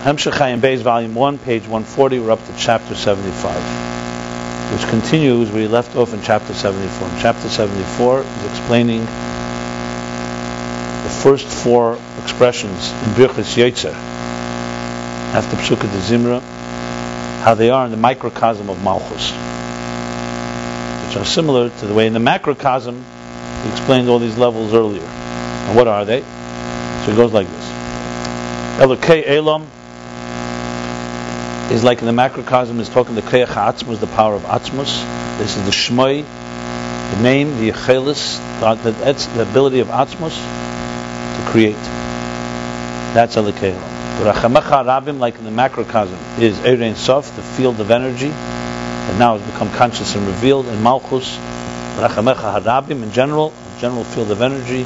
Ayin Beis, Volume 1, page 140, we're up to chapter 75, which continues where we left off in chapter 74. In chapter 74 is explaining the first four expressions in Birchas Yotzer, after Psukkah de Zimra, how they are in the microcosm of Malchus, which are similar to the way in the macrocosm he explained all these levels earlier. And what are they? So it goes like this. Elokei Elam is like in the macrocosm is talking the Keach HaAtzmus, the power of Atzmus. This is the Shmoi, the name, the Yechelis, the ability of Atzmus to create. That's Elokei Elam. Rachamecha Rabim, like in the macrocosm, is Erein Sof, the field of energy, that now has become conscious and revealed. In Malchus, Rachamecha Harabim, in general field of energy,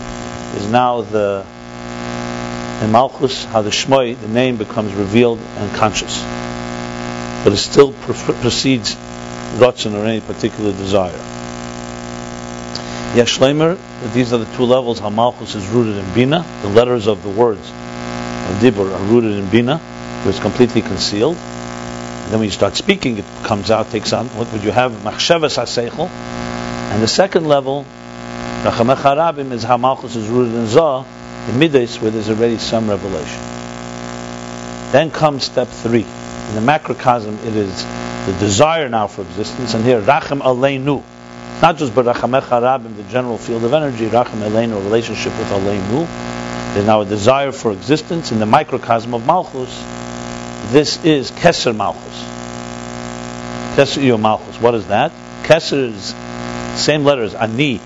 is now in Malchus, how the Shmoi, the name, becomes revealed and conscious. But it still precedes Yotzer or any particular desire. Yeshlemer, that these are the two levels how Malchus is rooted in binah. The letters of the words of Dibur are rooted in binah, where it's completely concealed. And then when you start speaking, it comes out, takes on. What would you have? Machshavas HaSeichel. And the second level, Rachamecha Rabim, is how Malchus is rooted in Zah, the Midas, where there's already some revelation. Then comes step 3. In the macrocosm, it is the desire now for existence, and here Rachem Aleinu, not just but Rachamecha Rabim, the general field of energy, Rachem Aleinu, a relationship with Aleinu. There's now a desire for existence in the microcosm of Malchus. This is Keser Malchus. Keser Iyo Malchus. What is that? Keser is same letters, Ani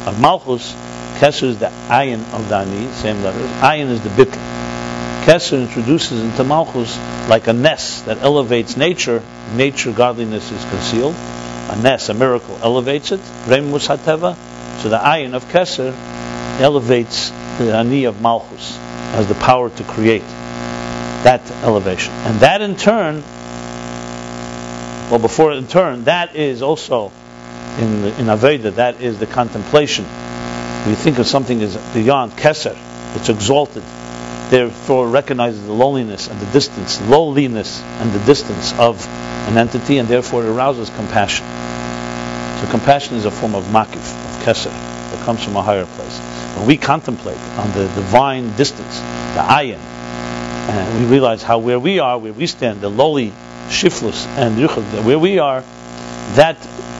of Malchus. Keser is the Ayin of the Ani, same letters. Ayin is the Bitl. Keser introduces into Malchus like a ness that elevates nature. Nature, godliness is concealed. A ness, a miracle, elevates it. Remus HaTeva. So the Ayin of Keser elevates the Ani of Malchus as the power to create. That elevation. And that in turn, that is also in avodah, that is the contemplation. When you think of something as beyond Keser, it's exalted. Therefore recognizes the loneliness and the distance, lowliness and the distance of an entity, and therefore it arouses compassion. So compassion is a form of makif, of Keser, that comes from a higher place. When we contemplate on the divine distance, the ayin, and we realize how where we stand, the lowly, shiflus, and yuchad, where we are, that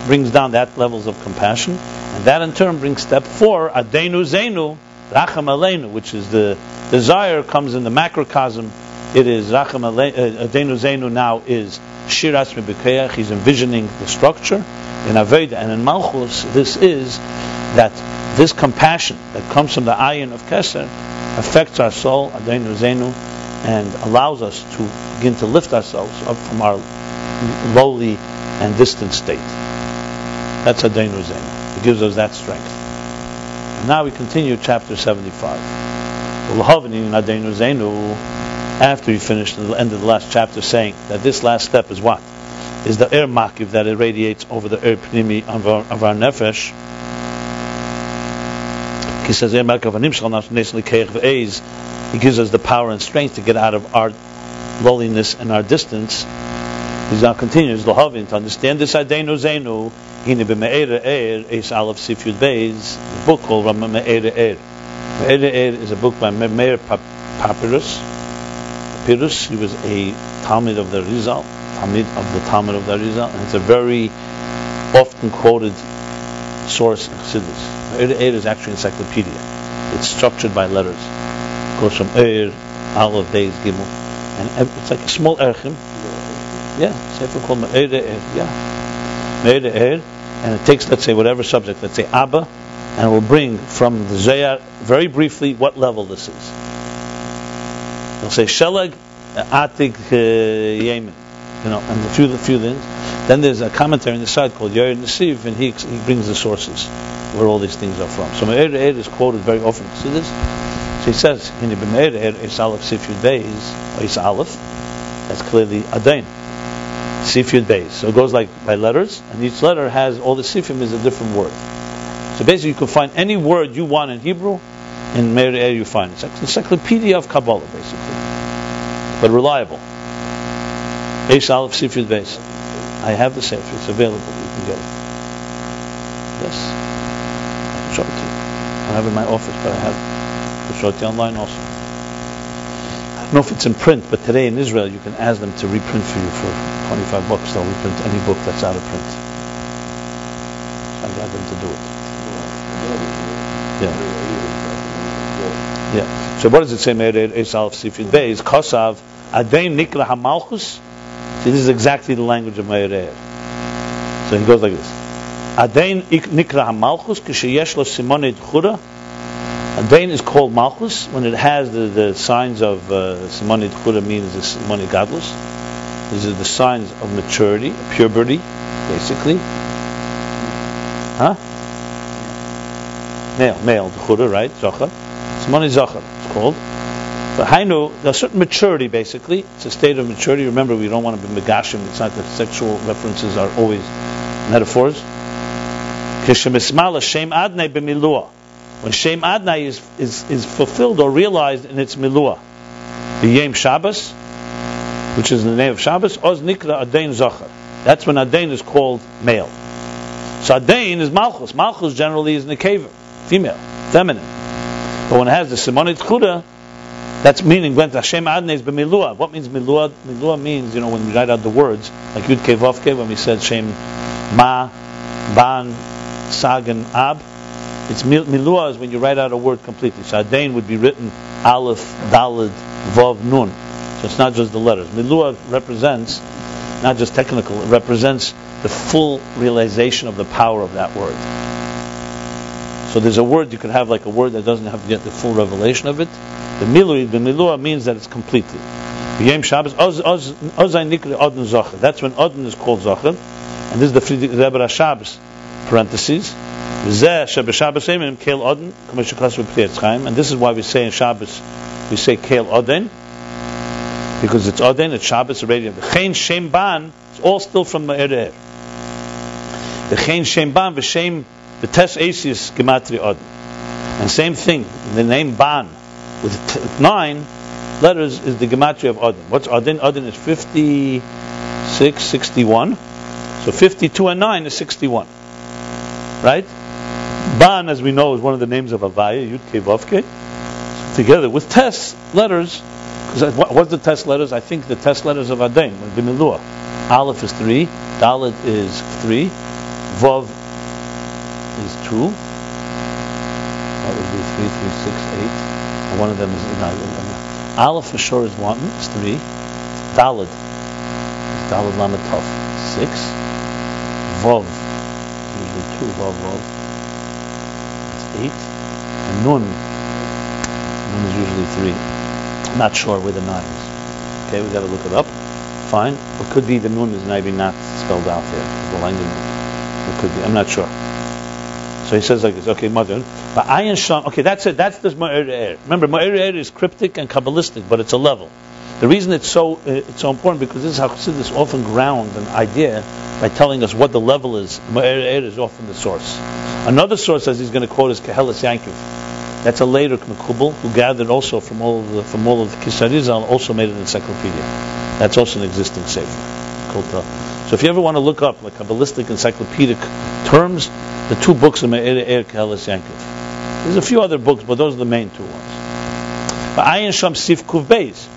brings down that levels of compassion, and that in turn brings step 4, Adon Uzeinu, Racham Aleinu, which is the desire comes in the macrocosm. It is Adon Uzeinu now is Shiras Mebikeach. He's envisioning the structure in avodah, and in Malchus this is that this compassion that comes from the ayin of Keser affects our soul, Adon Uzeinu, and allows us to begin to lift ourselves up from our lowly and distant state. That's Adon Uzeinu. It gives us that strength. And now we continue chapter 75. After we finished the end of the last chapter saying that this last step is what? Is the air makiv that irradiates over the air pnimi of our nefesh. He says, he gives us the power and strength to get out of our lowliness and our distance. He now continues to understand this Adon Uzeinu. The book called Me'er Eir. Me'er Eir is a book by Meir Papyrus. He was a Talmud of the Rizal, and it's a very often quoted source in Chassidus. Me'er Eir is actually an encyclopedia. It's structured by letters. It goes from Eir, Aleph, Beis, Gimel, and it's like a small erchim. Yeah, sefer called Me'er Eir. Yeah, Me'er Eir. And it takes, let's say, whatever subject, let's say Abba, and we'll bring from the Zohar very briefly what level this is. They'll say Shelag, Atik, Yemen, and a few things. Then there's a commentary on the side called Yair Nesiv, and he brings the sources where all these things are from. So Me'er Eir is quoted very often. See this? So he says, in the Me'er Eir, Is Aleph Sif Yud Beis, Is Aleph, that's clearly Adon. Sif Yud Beis. So it goes like by letters, and each letter has, all the sifim is a different word. So basically you can find any word you want in Hebrew, in Me'er Eir you find. It's like an encyclopedia of Kabbalah, basically. but reliable. Eis Aleph Sif Yud Beis. I have the Sefer. It's available. You can get it. Yes. I can show it to you. I have it in my office, but I have to show it to you online also. I don't know if it's in print, but today in Israel you can ask them to reprint for you for $25. They'll reprint any book that's out of print. I got them to do it. Yeah. So what does it say? Eis Aleph Sif Yud Beis Kosav Adon Nikra HaMalchus. See, this is exactly the language of Meir Eir. So he goes like this: Adon Nikra HaMalchus Kisheyesh Lo Simonei Tchura. Adon is called Malchus when it has the signs of Simonei Tchura, means the Simonei Gadlus. These are the signs of maturity, puberty, basically. Huh? Male, Tchura, right? Zochar. Simonei Zochar, it's called. But Hainu, there's a certain maturity, basically. It's a state of maturity. Remember, we don't want to be megashim. It's not that sexual references are always metaphors. Kishemismala Shem Adnai b'milua. When Shem Adnai is fulfilled or realized in its milua. The Yom Shabbos, which is the name of Shabbos, Oz Nikra Adon Zochar. That's when Adon is called male. So Adon is Malchus. Malchus generally is Nekeva, female, feminine. But when it has the Simonei Tchura, that's meaning when Hashem Adnei is b'milua. What means milua? Milua means, when we write out the words, like Yud Kei Vav Kei, when we said Shem Ma, Ban, Sag, and Ab. It's milua is when you write out a word completely. So Adon would be written Aleph, Daled, Vav, Nun. So it's not just the letters. Milua represents, not just technical, it represents the full realization of the power of that word. So there's a word, you could have like a word that doesn't have yet the full revelation of it. The milua means that it's completely. Yom Shabbos, Ozai Nikra Adon Zochar. That's when Adon is called Zochar. And this is the Friedrich Rebbe Shabbos, parentheses. And this is why we say in Shabbos, we say Keil Adon, because it's Adon, it's Shabbos already. The Chen Shem Ban, it's all still from Meir Eir. The Chen Shem Ban, V'Shem, the Tes Esis, Gematria Adon. And same thing, the name Ban, with 9 letters is the gematria of Adon. What's Adon? Adon is 56, 61. So 52 and 9 is 61. Right? Ban, as we know, is one of the names of Avaya, Yud Kei Vav Kei. So together with Tes letters, because what's the Tes letters? I think the Tes letters of Adon, would be Milua. Aleph is 3, Dalet is 3, Vav is 2. That would be 3, 3, 6, 8. One of them is Aleph for sure is 1, it's 3. Daled is Daled Lamed Tov, 6. Vav, usually 2, Vav, it's 8. And Nun is usually 3. I'm not sure where the 9 is. Okay, we got to look it up. Fine. It could be the Nun is maybe not spelled out there. The language, it could be. I'm not sure. So he says like this. Okay, mother. But Ayin Sham. Okay, that's it. That's this Meir Eir. Remember, Meir Eir is cryptic and kabbalistic, but it's a level. The reason it's so important because this is how Chassidus often ground an idea by telling us what the level is. Meir Eir is often the source. Another source, as he's going to quote, is Kehelis Yankiv. That's a later Mekubal who gathered also from all of the Kisar Yizal, also made an encyclopedia. That's also an existing sefer. So if you ever want to look up like kabbalistic encyclopedic terms, the 2 books of Meir Eir, Kehelis Yankiv. There's a few other books, but those are the main 2 ones. But Ayin Sham Sif Kuv Beis.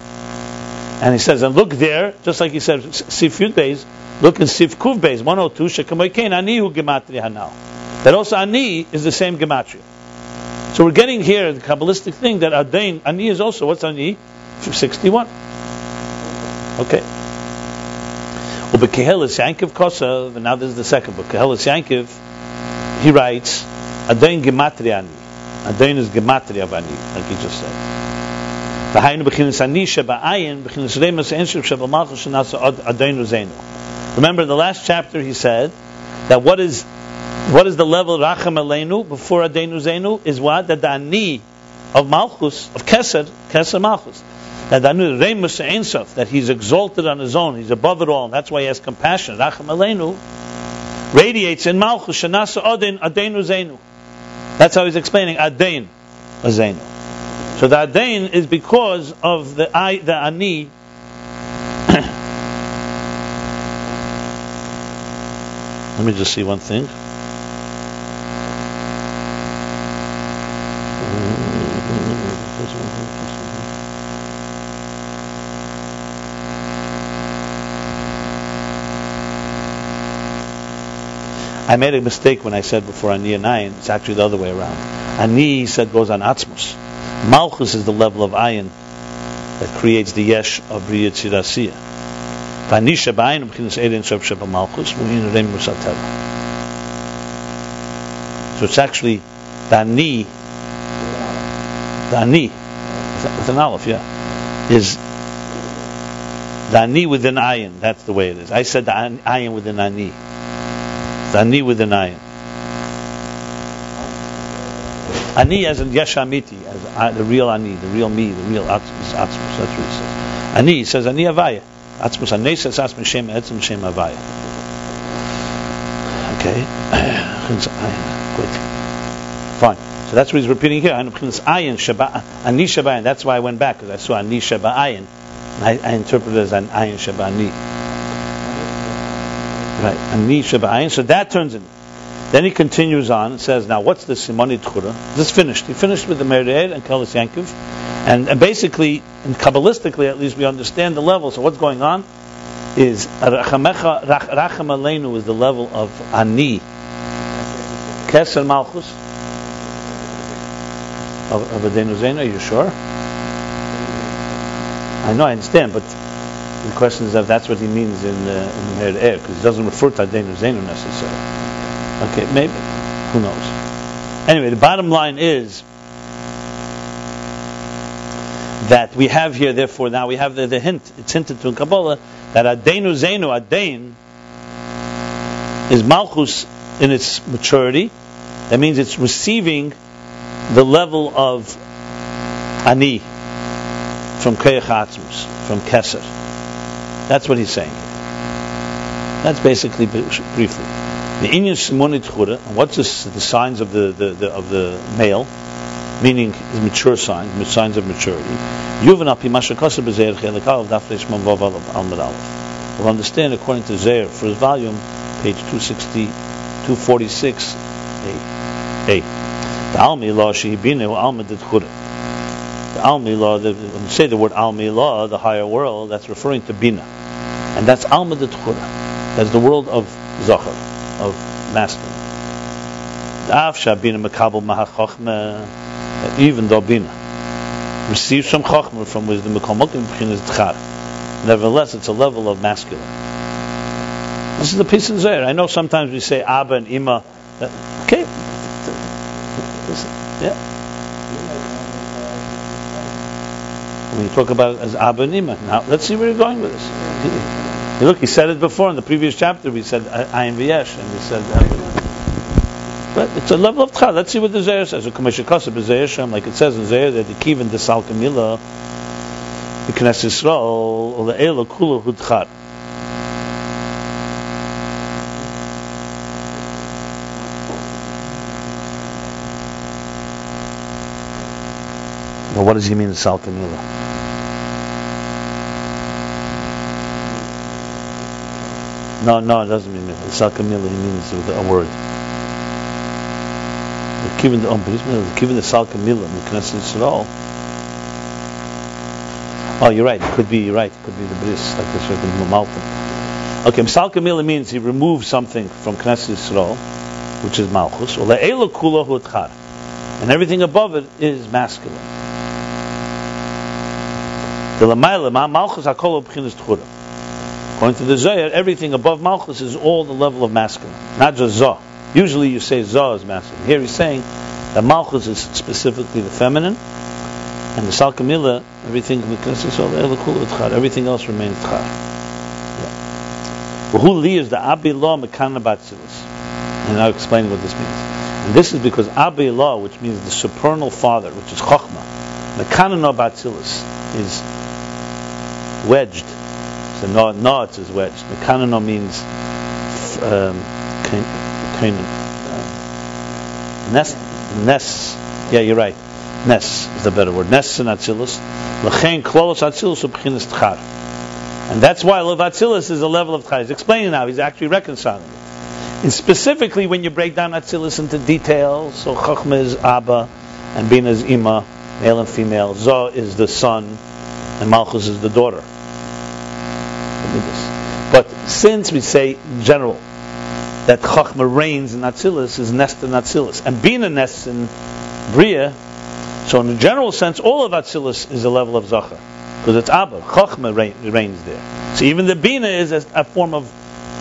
And he says, and look there, just like he said, Sif Yud Beis, look in Sif Kuv Beis, 102, Shekamoikein Ani Hu Gematria Hanal. That also Ani is the same Gematria. So we're getting here the Kabbalistic thing that Adon, Ani is also, what's Ani? 61. Okay. Ubekehelis Yankiv Kosav, and now this is the second book. Kehelis Yankiv, he writes, Adon Gematria Ani. Adon is Gematria of Ani, like he just said. Remember, in the last chapter he said that what is the level of Racham Aleinu before Adon Uzeinu is what? That the Ani of Malchus, of Keser Malchus, that the Ani Remus Einsof, that he's exalted on his own, he's above it all, and that's why he has compassion. Racham Aleinu radiates in Malchus, Shanasa Adon Uzeinu. That's how he's explaining Adon Uzeinu. So the Adon is because of the Ani Let me just see one thing. I made a mistake when I said before Ani and Ayin. It's actually the other way around. Ani, he said, goes on Atzmus. Malchus is the level of Ayin that creates the Yesh of B'riyat Tzirasiyah. Ani Sheba'ayin B'chinas Erein Sof Sheba Malchus V'hin Reim Musateva. So it's actually the Ani with an Aleph, yeah, is the Ani within Ayin. That's the way it is. I said the Ayin within Ani. The Ani within Ayin. Ani as in Yesh Amiti, as the real Ani, the real me, the real Atzmus. That's what he says. Ani says Ani Avaya. Atzmus Ani says Atzmus Shem Etzem Shem Avaya. Okay. Good. Fine. So that's what he's repeating here. Ani Sheba. That's why I went back, because I saw Ani Sheba Ayin. I interpreted it as an Ayin Sheba Ani. Right, Ani Sheba Ayin. So that turns in. Then he continues on and says, now what's the Simoni Tchura? This finished. He finished with the Mered and Kelis Yankiv. And basically, and Kabbalistically at least, we understand the level. So what's going on is Racham Aleinu is the level of Ani. Keser Malchus of Adon Uzeinu. Are you sure? I know, I understand, but the question is if that's what he means in the Mered, because he doesn't refer to Adon Uzeinu necessarily. Okay, maybe. Who knows? Anyway, the bottom line is that we have here, therefore, now we have the hint. It's hinted to in Kabbalah that Adon Uzeinu, Adon, is Malchus in its maturity. That means it's receiving the level of Ani from Koyach Atzmus, from Keser. That's what he's saying. That's basically briefly. The Inyan Simoni Tchura, and what's the signs of the male, meaning his mature signs of maturity. Yuvan api mashakasa b'zeir chelekal dafresh mamvav almad aleph. We'll understand according to Zeir for his volume, page 246, A. The Almi law shehibine alma d'tchura. The Almi law, when you say the word Almi law, the higher world, that's referring to binah, and that's alma d'tchura. That's the world of Zachar, of masculine. Even though Bina receives some Chochmah from wisdom, nevertheless it's a level of masculine. This is the piece in Zohar. I know sometimes we say Abba and Ima. Okay. Yeah. When you talk about it as Abba and Ima. Now, let's see where you're going with this. Look, he said it before in the previous chapter. We said Ayin Beis, and we said, but it's a level of tchad. Let's see what the Zohar says. Like it says in Zohar that the kivin the salkamila, the Knesset Yisrael, or the Elul kula hudchad. Well, what does he mean, the salkamila? No, it doesn't mean that. Salkamila, he means a word. Given the Salkamila in the Knesset Yisrael. Oh, you're right. It could be the bris, like the certain Malchus. Okay, Salkamila means he removes something from Knesset Yisrael, which is Malchus. And everything above it is masculine. According to the Zohar, everything above Malchus is all the level of masculine, not just Zah. Usually you say Zah is masculine. Here he's saying that Malchus is specifically the feminine, and the Salkamila, everything else remains Tchar. Who is the Abi Law Mekana Batzilis? And I'll explain what this means. And this is because Abi Law, which means the supernal father, which is Chochmah, Mekana Batzilis is wedged. So no, it is wedged. Mekana means Ness. Yeah, you're right. Ness is the better word. Ness and Atzilus. L'chein klolos Atzilus u'b'chinas tchar. And that's why Lev Atzilus is a level of tchar. He's explaining now. He's actually reconciling it. And specifically, when you break down Atzilus into details, so Chachma is Abba, and Binah is Ima, male and female. Zoh is the son, and Malchus is the daughter. But since we say in general that Chachma reigns in Atzilus, is nest in Atzilus, and Binah nests in Bria, so in a general sense, all of Atzilus is a level of Zachar, because it's Abba. Chachma reigns there. So even the Binah is a form of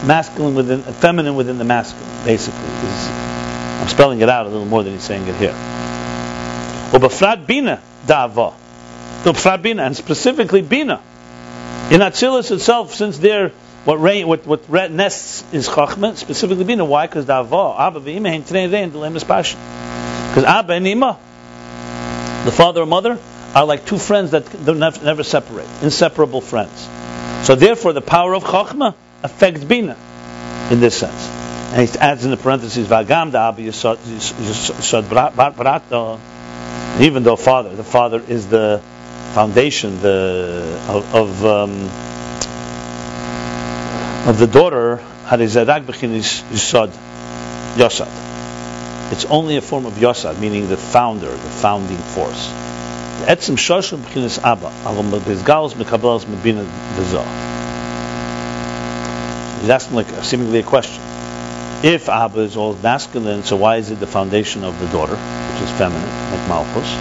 masculine within, feminine within the masculine, basically. I'm spelling it out a little more than he's saying it here. Ubafrat Binah da'ava. Ubafrat Binah, and specifically Binah. In Atzilus itself, since they're what nests is Chachma, specifically Binah. Why? Because da'ava, Abba v'Ima hein tnei rein d'leim nespashin. Because Abba and Ima, the father and mother, are like two friends that never separate, inseparable friends. So therefore, the power of Chachma affects Binah in this sense. And he adds in the parentheses, V'agam da'Abba yisod brata. Even though the father is the foundation of the daughter, Harizarak b'chinis yisod yosad. It's only a form of yosad, meaning the founder, the founding force. Etzem shoshim b'chinis Abba, avam b'izgalos mekabelos mebina v'zoh. He's asking like seemingly a question. If Abba is all masculine, so why is it the foundation of the daughter, which is feminine, like Malchus?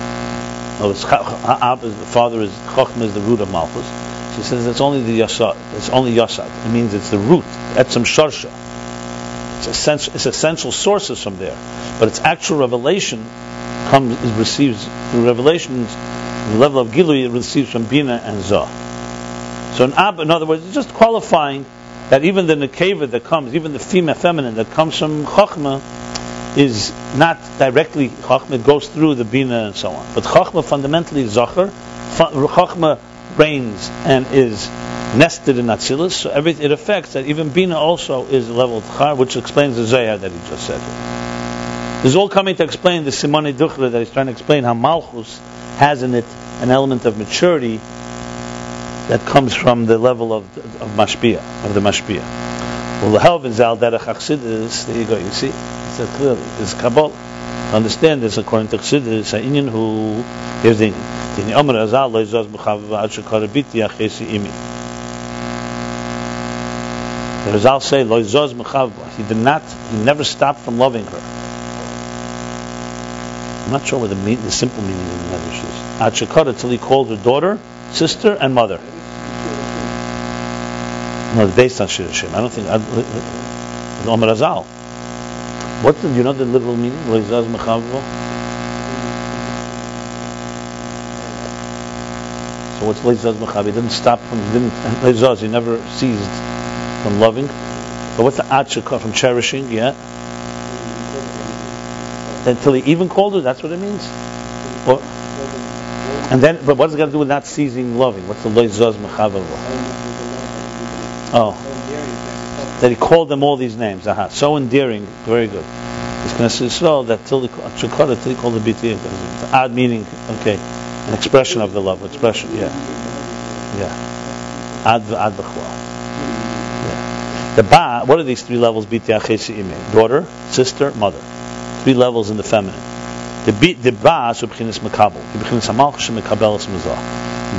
Abba, the father is Chachma, is the root of Malchus. She says it's only the yasad. It's only yasad. It means it's the root. Etzem sharsha. It's essential sources from there, but its actual revelation receives through revelations. The level of Gilui it receives from Binah and Zoh. So in Abba, in other words, it's just qualifying that even the nekeva that comes, even the female feminine that comes from Chachma, is not directly Chachma, it goes through the Binah and so on. But Chachma fundamentally is Zachar. Chachma reigns and is nested in Atzilus, so it affects that even Binah also is a level of Char, which explains the Zayah that he just said. This is all coming to explain the Simone Duchra that he's trying to explain how Malchus has in it an element of maturity that comes from the level of mashpia, of the mashpia. Well, the helv in zal derech Chassidus, there you go. You see, it's clearly it's Kabbalah. Understand this according to Chassidus. Ayin who here's the in Omer Azal lo yizaz b'chavav ad shekara biti achesi imi. The Azal say lo yizaz b'chavav. He never stopped from loving her. I'm not sure what the simple meaning of the Medrash is. Ad shekara till he called her daughter, sister, and mother. No, it's based on Shir Hashem. I don't think Omer Azal. What do you know the literal meaning? Lo yizaz b'chavav. So what's Leizaz Mechav? He didn't stop from, Leizaz, he never ceased from loving. But what's the Atshaka from cherishing? Yeah. Until he even called her, that's what it means? Or, and then, but what's it got to do with not ceasing loving? What's the Leizaz Mechav? Oh. That he called them all these names. Aha. So endearing. Very good. He's going to say so that till he called the BT. Odd meaning, okay. An expression of the love, expression, yeah. Ad b'chwa. The ba, what are these three levels? Daughter, sister, mother. Three levels in the feminine. The bas ubchinis mekabel. Ubchinis hamalchus mekabel es mezah.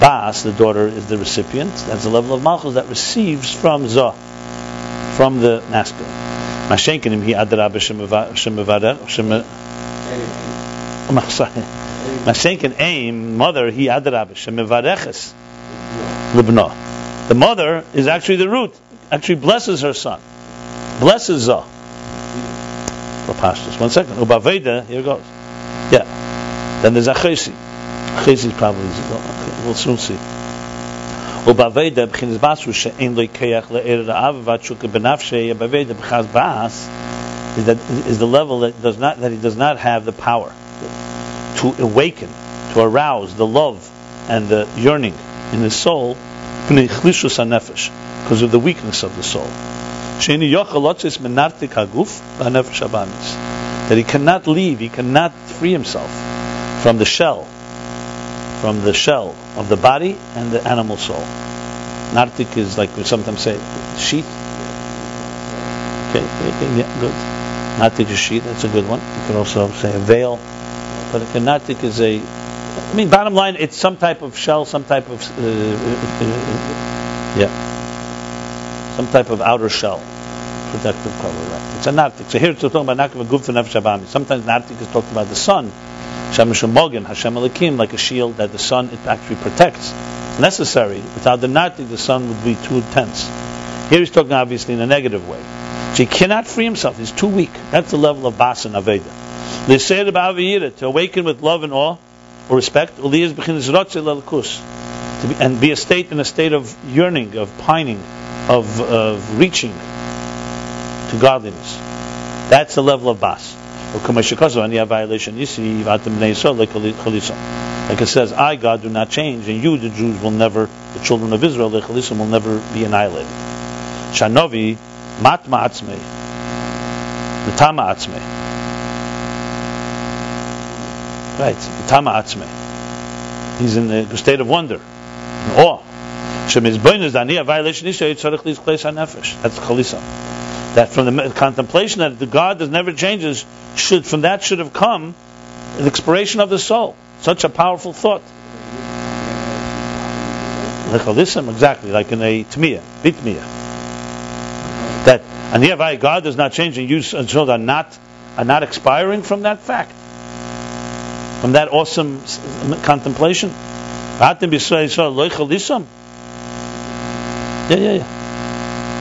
Bas, the daughter, is the recipient. That's the level of malchus that receives from zah, from the masculine. Mashenkenim hi adra b'shem Mashenken aim, mother, he adarab, shemivareches libna. The mother is actually the root, actually blesses her son. Blesses Zah. One second. Ubaveda, here it goes. Yeah. Then there's Achesi. Achesi probably, we'll soon see. Ubaveda, b'chinis basu, she'en lo yikeach le'er ra'av, v'atshuka b'nafshei, ubaveda, b'chaz ba'as, is the level that he does not have the power to awaken, to arouse the love and the yearning in the soul, because of the weakness of the soul. That he cannot leave, he cannot free himself from the shell of the body and the animal soul. Nartik is like we sometimes say, sheath. Okay, yeah, good. Natik is sheet, that's a good one. You can also say a veil. But if a natik is bottom line, it's some type of shell, some type of some type of outer shell, protective cover. Right? It's a natik. So here it's talking about natik v'guf v'nefesh habami. Sometimes natik is talking about the sun, Hashem Shemogin, Hashem Elikim, like a shield that the sun it actually protects. It's necessary. Without the natik, the sun would be too intense. Here he's talking obviously in a negative way. So he cannot free himself. He's too weak. That's the level of bas and aveda. To awaken with love and awe or respect, and be in a state of yearning, of pining, of reaching to godliness. That's the level of bas. Like it says, I, God, do not change, and you, the Jews, will never, the children of Israel, the will never be annihilated. Shanovi matma atzmei, v'tama atzmei. Right, v'tama atzmei. He's in a state of wonder, and awe. Shemizboinus dani a violation isha yitzarich lis kleis hanefesh. That's chalisa. That from the contemplation that the God that never changes, should have come the expiration of the soul. Such a powerful thought. Exactly, like in a tmiyah, bitmiyah. That Aniyavai, God does not change, and you are not expiring from that fact, from that awesome contemplation. Yeah.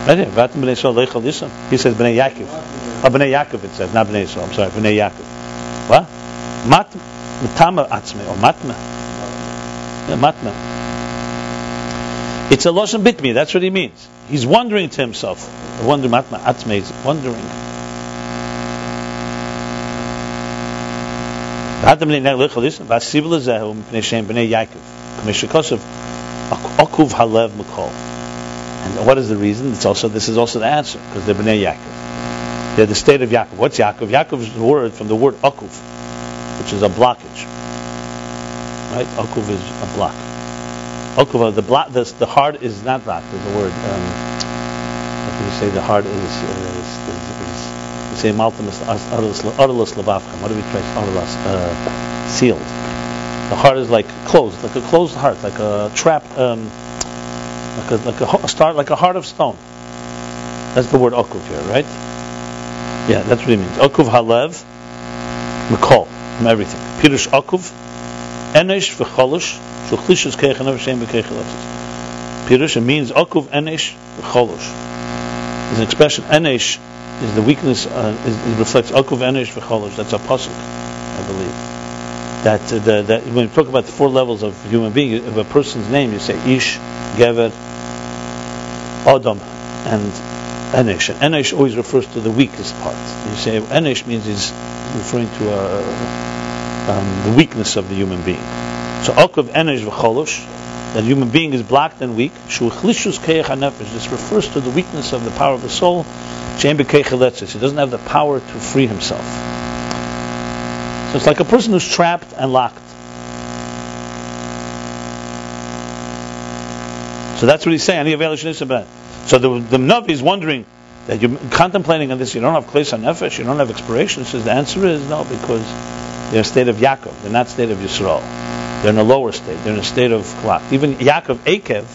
Right here, he says Bnei Yaakov. Bnei Yaakov it says, not Bnei Yisrael. I'm sorry, Bnei Yaakov. What? Matma atzme or matma. Yeah, matma. It's a loshen bitmi. That's what he means. He's wondering to himself. Wonder matma atzme is wondering. And what is the reason? This is also the answer, because they're Bnei Yaakov. They're the state of Yaakov. What's Yaakov? Yaakov is the word from the word akuv, which is a blockage. Right? Akuv is a block. Akuv, the heart is not blocked. There's a word. How can you say the heart is you say maltamus arulus lavavchem. What do we trace arulus? Sealed. The heart is like closed, like a closed heart, like a trap, like a heart of stone. That's the word akuv here, right? Yeah, that's what he means. Akuv halev, mikol, from everything. Pirush akuv, enesh v'cholush, shuchlishus keichan v'shem v'keichalotzus. Pirush, it means akuv enesh v'cholush. There's an expression, enesh is the weakness, it reflects akuv enesh v'cholush. That's a pasuk, I believe. That when you talk about the four levels of human being, of a person's name, you say ish, gever, Adam, and Enesh. And Enesh always refers to the weakest part. You say Enesh means he's referring to the weakness of the human being. So Akav Enesh v'cholosh, that human being is blocked and weak. Shuchlishus keich hanefesh. This refers to the weakness of the power of the soul. She'en b'keicheletzis. He doesn't have the power to free himself. So it's like a person who's trapped and locked. So that's what he's saying. So the Navi is wondering that you're contemplating on this. You don't have kleis hanefesh. You don't have expiration. He says the answer is no, because they're a state of Yaakov. They're not a state of Yisrael. They're in a lower state. They're in a state of klak. Even Yaakov Akev,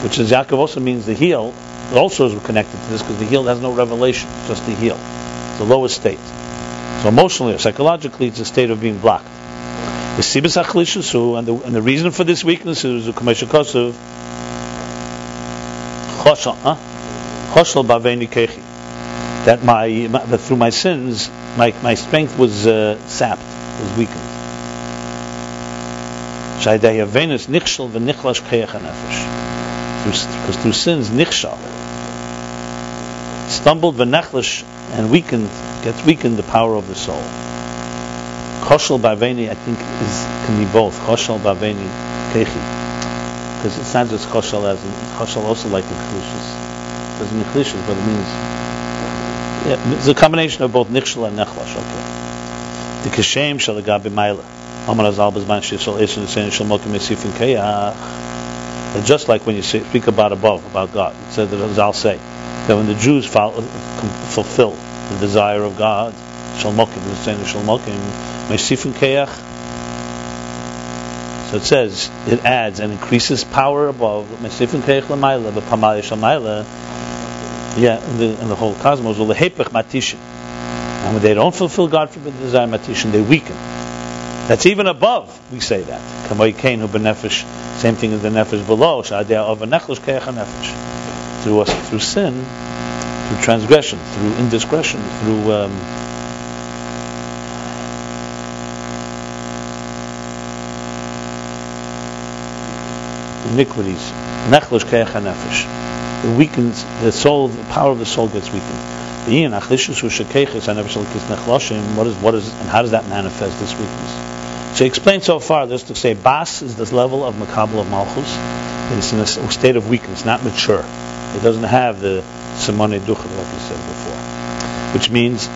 which is Yaakov also means the heel, also is connected to this because the heel has no revelation, just the heel. It's the lowest state. So emotionally or psychologically, it's a state of being blocked. The sibas achlishusu, and the reason for this weakness is the kameshikosuv. Choshel baveni kechi, that through my sins, my strength was sapped, was weakened. Shaydei Venus nichshel v'nichlash keich hanefesh, because through sins nichshel, stumbled v'nechlash and gets weakened the power of the soul. Choshel baveni, I think, can be both. Choshel baveni kechi. Because it's not just choshel as in choshel also like in chlishus. It doesn't mean chlishus, but it means it's a combination of both nichshel and nechlash. Okay. The kashem shall gabi ma'ila. Amar azal bezman shishal esin esin shal mokim esifin kayach. Just like when you speak about above, about God, it said that Azal say, that when the Jews fulfill the desire of God, so it says, it adds and increases power above. In the whole cosmos, and when they don't fulfill God for the desire matishin, they weaken. That's even above, we say that. Same thing as the nefesh below. Through sin, through transgression, through indiscretion, through iniquities. It weakens the soul, the power of the soul gets weakened. What is, and how does that manifest this weakness? So he explained so far, just to say, Bas is this level of Makabel of Malchus. It's in a state of weakness, not mature. It doesn't have the Simone Ducher, like you said before. Which means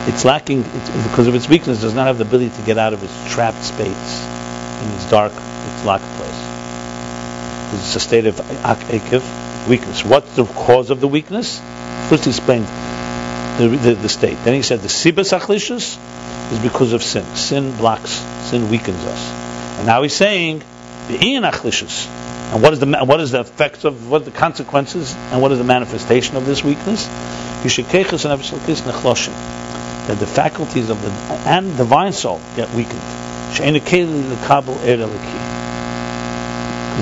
it's lacking, because of its weakness, it does not have the ability to get out of its trapped space, in its dark, its locked place. It's a state of akiv, weakness. What's the cause of the weakness? First he explained the state. Then he said the sibas achlishus is because of sin. Sin blocks, sin weakens us. And now he's saying the iyan achlishus. And what is the effects of, what are the consequences, and what is the manifestation of this weakness? That the faculties of the and divine soul get weakened.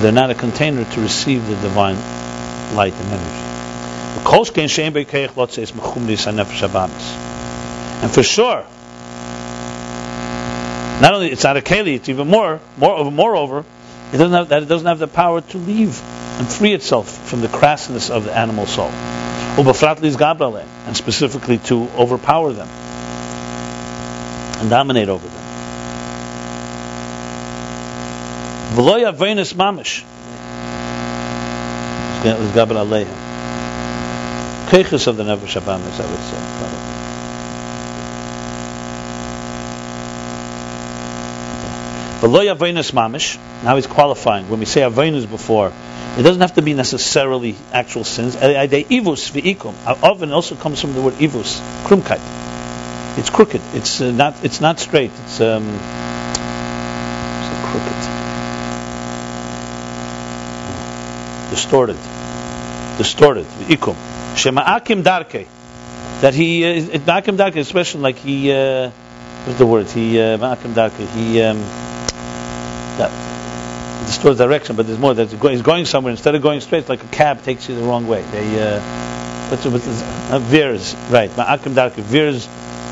They're not a container to receive the divine light and energy. And for sure, not only it's not a keli, it's even moreover, it doesn't have the power to leave and free itself from the crassness of the animal soul, and specifically to overpower them and dominate over them. V'lo yavenis mamish. Gabel aleihem. Keiches of the nefesh habamis, I would say. V'lo yavenis mamish. Now he's qualifying. When we say avenis before, it doesn't have to be necessarily actual sins. Ivus v'ikum. Oven also comes from the word ivus, krumkeit. It's crooked. It's not straight. It's crooked. Distorted, ikum. Shema'akim darke, that he ma'akim darke, especially like he, what's the word? He ma'akim darke. He that distorts direction, but there's more. That he's going somewhere instead of going straight, like a cab takes you the wrong way. They veers right. Ma'akim darke veers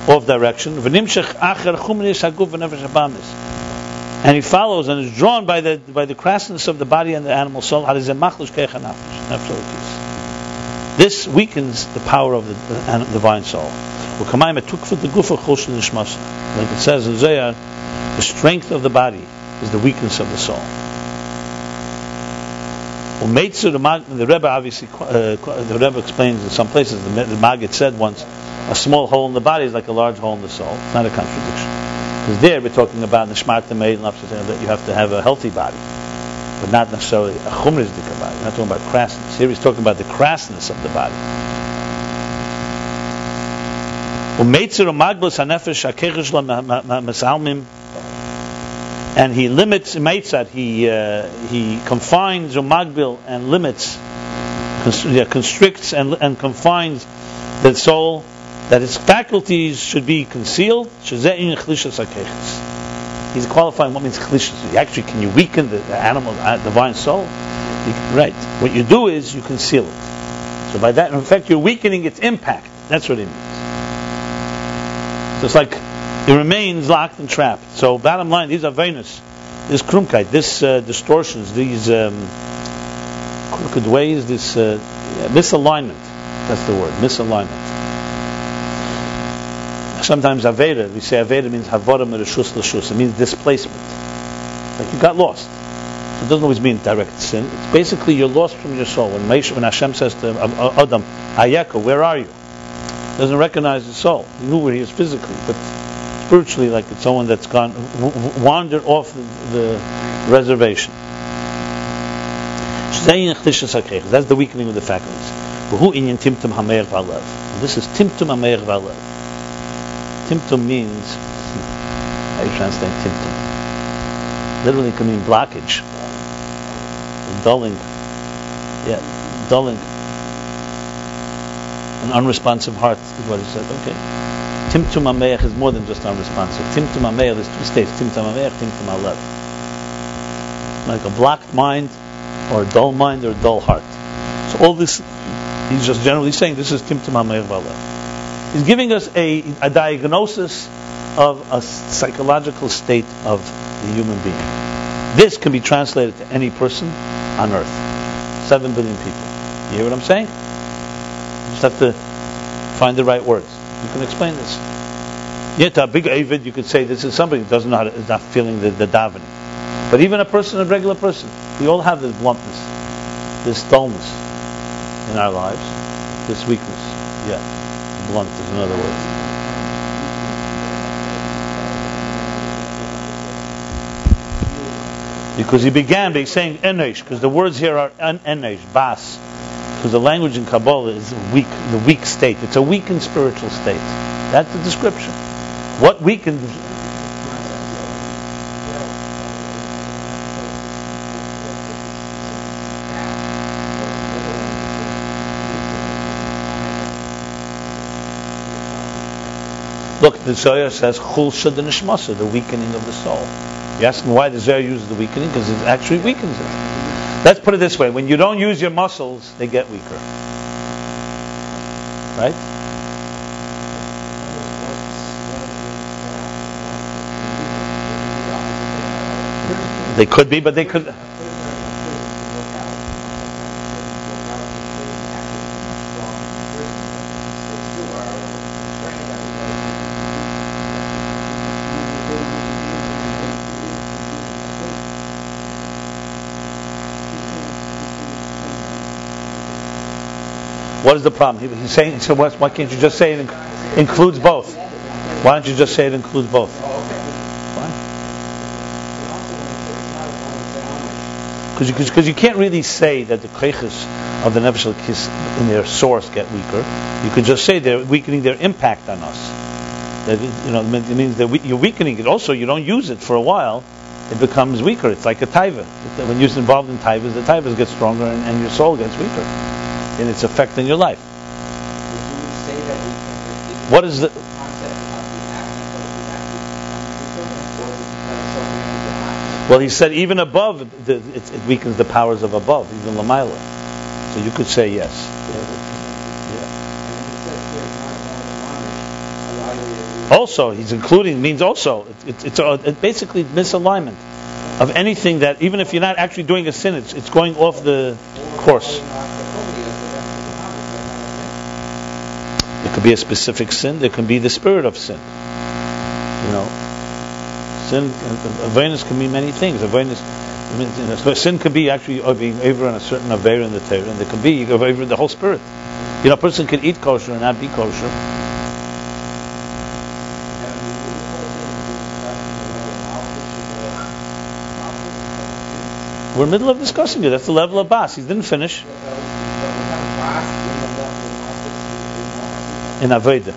off direction. V'nimshech acher chumnis haguf v'nefesh habamis. And he follows and is drawn by the crassness of the body and the animal soul. This weakens the power of the divine soul. Like it says in Zohar, the strength of the body is the weakness of the soul. The Rebbe obviously, the Rebbe explains in some places, the Maggid said once, a small hole in the body is like a large hole in the soul. It's not a contradiction. Because there we're talking about nishmat made that you have to have a healthy body, but not necessarily a chumrizdik body. We're not talking about crassness. Here he's talking about the crassness of the body. And he limits meitzat. He confines umagbil and limits, constricts and confines the soul, that its faculties should be concealed. He's qualifying what means chlishas. Actually, can you weaken the animal, divine soul? Right. What you do is you conceal it. So by that, in fact, you're weakening its impact. That's what it means. So it's like it remains locked and trapped. So bottom line, these are Venus, this krumkeit, this distortions, these crooked ways, this misalignment. That's the word, misalignment. Sometimes Aveda, we say Aveda means Havodah Mereshus L'Shus. It means displacement. Like you got lost. So it doesn't always mean direct sin. It's basically you're lost from your soul. When Hashem says to Adam, Hayeka, where are you? He doesn't recognize his soul. He knew where he is physically, but spiritually, like it's someone that's gone, wandered off the reservation. That's the weakening of the faculties. V'hu inyan timtum hameir v'alev. This is timtum hameir v'alev. Timtum means, how do you translate timtum? Literally, it can mean blockage, dulling. Yeah, dulling. An unresponsive heart is what he said. Okay. Timtum hameir is more than just unresponsive. Timtum hameir, there's two states: timtum hameir, timtum halev. Like a blocked mind, or a dull mind, or a dull heart. So all this, he's just generally saying this is timtum hameir v'alev. He's giving us a diagnosis of a psychological state of the human being. This can be translated to any person on earth. 7 billion people. You hear what I'm saying? You just have to find the right words. You can explain this. Yet a big avid, you could say this is somebody who doesn't know how to, is not feeling the davening. But even a regular person, we all have this bluntness, this dullness in our lives, this weakness. Yeah, blunt is another word. Because he began by saying enesh, because the words here are enesh, bas, because the language in Kabbalah is weak, the weak state. It's a weakened spiritual state. That's the description. What weakened? Look, the Zohar says chulsha de nishmasa, the weakening of the soul. You ask me why the Zohar uses the weakening? Because it actually weakens it. Let's put it this way: when you don't use your muscles, they get weaker. Right? They could be, but they could. What is the problem? He's saying, so why can't you just say it includes both? Why don't you just say it includes both? Why? Because you can't really say that the kreiches of the nefesh kiss in their source get weaker. You could just say they're weakening their impact on us. That it means that you're weakening it. Also, you don't use it for a while, it becomes weaker. It's like a taiva. When you're involved in taivas, the taivas get stronger and your soul gets weaker. And it's affecting your life. What is the? Well, he said even above, it weakens the powers of above, even Lamaila. So you could say yes. Yeah. Also, he's including means also. It's basically misalignment of anything that even if you're not actually doing a sin, it's going off the course. It could be a specific sin. There can be the spirit of sin. Sin, awareness can mean many things. Sin could be actually being over on a certain avera in the Torah, and there can be over in the whole spirit. A person can eat kosher and not be kosher. We're in the middle of discussing it. That's the level of bas. He didn't finish. In avodah.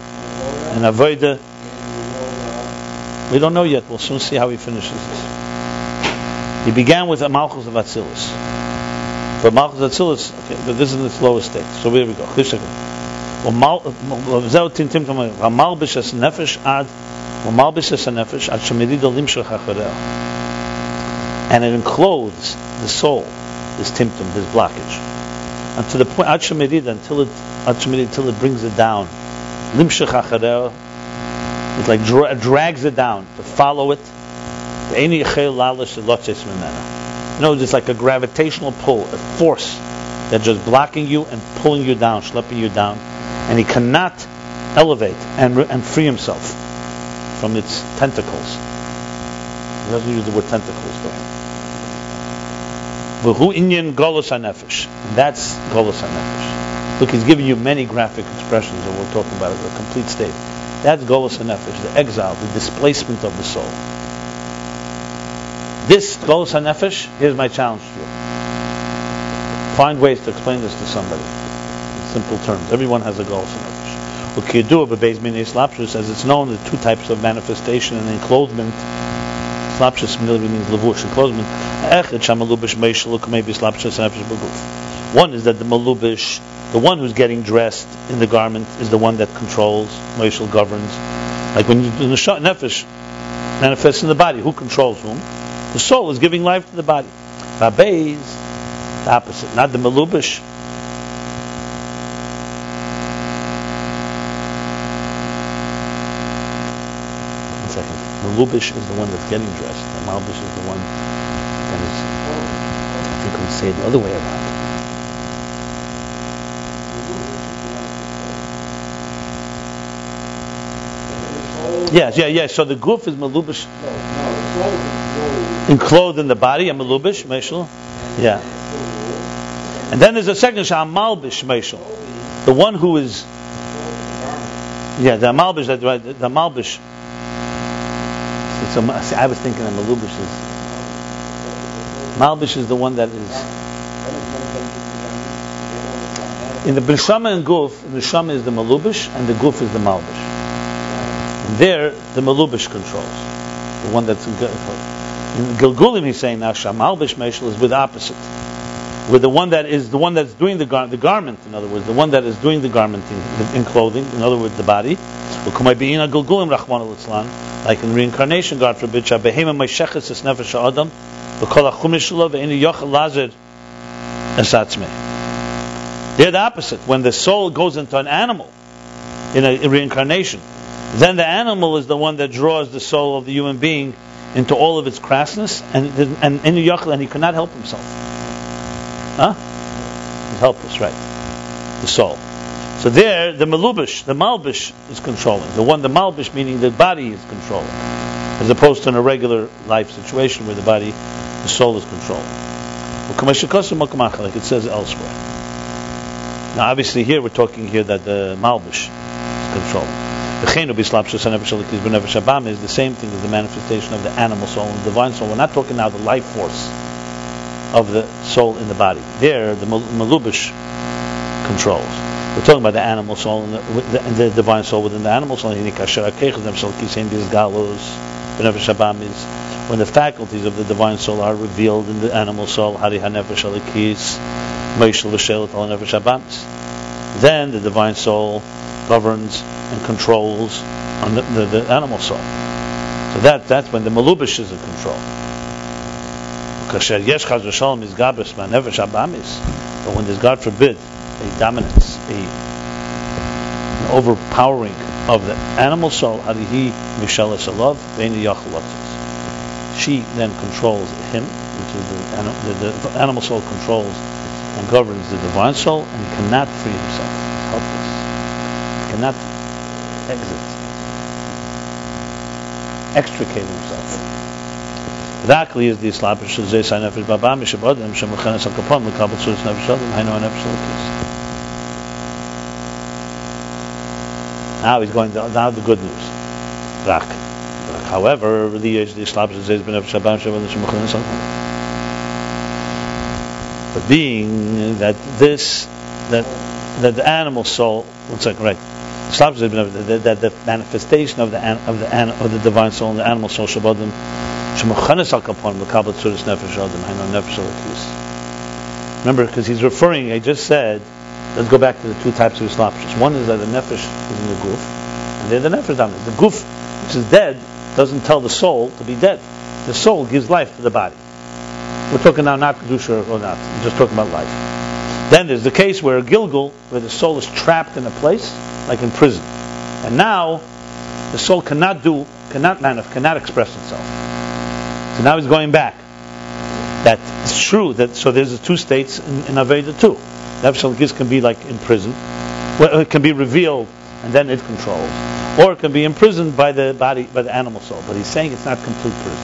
We don't know yet. We'll soon see how he finishes this. He began with a Malchus of Atzilus. But Malchus of Atzilus, but this is in its lowest state. So here we go. And it encloses the soul, this timtum, this blockage. And to the point, until it brings it down. It like drags it down to follow it. It's like a gravitational pull, a force that's just blocking you and pulling you down, schlepping you down, and he cannot elevate and free himself from its tentacles. He doesn't use the word tentacles though. V'hu inyan golus hanefesh. That's golus hanefesh. Look, he's giving you many graphic expressions, and we'll talk about it, a complete state. That's golus hanefesh, the exile, the displacement of the soul. This golus hanefesh, here's my challenge to you. Find ways to explain this to somebody. simple terms. Everyone has a galus nefesh. Ukiyadu b'beis minei slapshus, as it's known, the two types of manifestation and enclothement. Slapshus means levush, enclothement. Echad shamalubish meishel ukmei slapshus nefesh b'guf. One is that the malubish, the one who's getting dressed in the garment, is the one that controls, meishel governs. Like when the nefesh manifests in the body, who controls whom? The soul is giving life to the body. Rabbi is the opposite, not the malubish. One second. Malubish is the one that's getting dressed. The malbish is the one that is. I think we say it the other way around. Yeah. So the guf is malubish. Enclosed in the body, a malubish, meshul. Yeah. And then there's a second sham malbish meshul. The one who is. Yeah, the malbish. That's right. The malbish. So I was thinking that malbish is the one that is. In the b'shama and guf, the shama is the malubish and the guf is the malbish. And there, the malubish controls. The one that's in Gilgulim, he's saying now, Shamalbish Meshul is with the opposite. With the one that's doing the garment, in other words, the one that is doing the garmenting in clothing, in other words, the body. Like in reincarnation, God forbid, they're the opposite. When the soul goes into an animal in a reincarnation, then the animal is the one that draws the soul of the human being into all of its crassness, and he cannot help himself. He's helpless, right? The soul. So there, the malbish is controlling. The malbish meaning the body is controlling, as opposed to in a regular life situation where the soul is controlling. Like it says elsewhere. Now, obviously, here we're talking here that the malbish is controlling. The is the same thing as the manifestation of the animal soul and the divine soul. We're not talking now the life force of the soul in the body. There, the malubish controls. We're talking about the animal soul and the divine soul within the animal soul. When the faculties of the divine soul are revealed in the animal soul, then the divine soul governs and controls on the animal soul. So that's when the malubish is in control. But when there's, God forbid, a dominance, an overpowering of the animal soul, she then controls him, which is the animal soul controls and governs the divine soul, and he cannot free himself. He's helpless. He cannot extricate himself. Dakli is the islapish of Zay Nefesh Babam Shabbadim Shemchanas Al-Kapon L'Kabel Nefesh Adam Hainu Nefesh Al-Kis. Now he's going down the good news. Rak. However, the islapish of Zay Nefesh Babam Shemchanas Al-Kapon. But being that the animal soul, one second, right? That the manifestation of the divine soul and the animal soul Shabbadim Shemchanas Al-Kapon L'Kabel Nefesh Adam Hainu Nefesh Al-Kis. Remember, because he's referring, I just said, let's go back to the two types of islapshus. One is that the nefesh is in the guf, and the other nefesh dominant. The guf, which is dead, doesn't tell the soul to be dead. The soul gives life to the body. We're talking now not kedusha or not. We're just talking about life. Then there's the case where a gilgul, where the soul is trapped in a place, like in prison, and now the soul cannot express itself. So now he's going back. That it's true that so there's the two states in avodah too. Nefesh al-Kis can be like in prison, well, it can be revealed and then it controls, or it can be imprisoned by the body, by the animal soul. But he's saying it's not complete prison,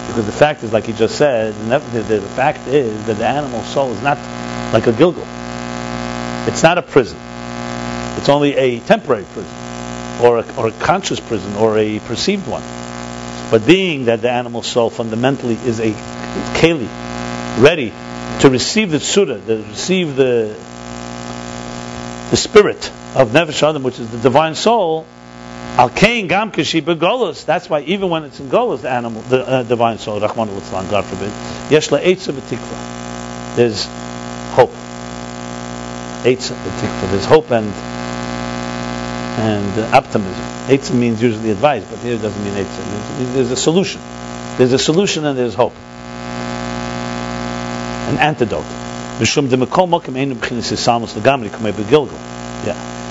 because the fact is, like he just said, the fact is that the animal soul is not like a gilgul. It's not a prison. It's only a temporary prison, or a conscious prison, or a perceived one. But being that the animal soul fundamentally is a keli, ready to receive the tzura, to receive the the spirit of Nefesh Adam, which is the divine soul, Al Kain Gam Kashi Begolus. That's why even when it's in Golus, the animal, the divine soul, Rahman al-Islam, God forbid, Yesh La'etza V'tikva. There's hope. Eitza V'tikva. There's hope and optimism. Eitza means usually advice, but here it doesn't mean Eitza. There's a solution. There's a solution and there's hope. An antidote. Yeah.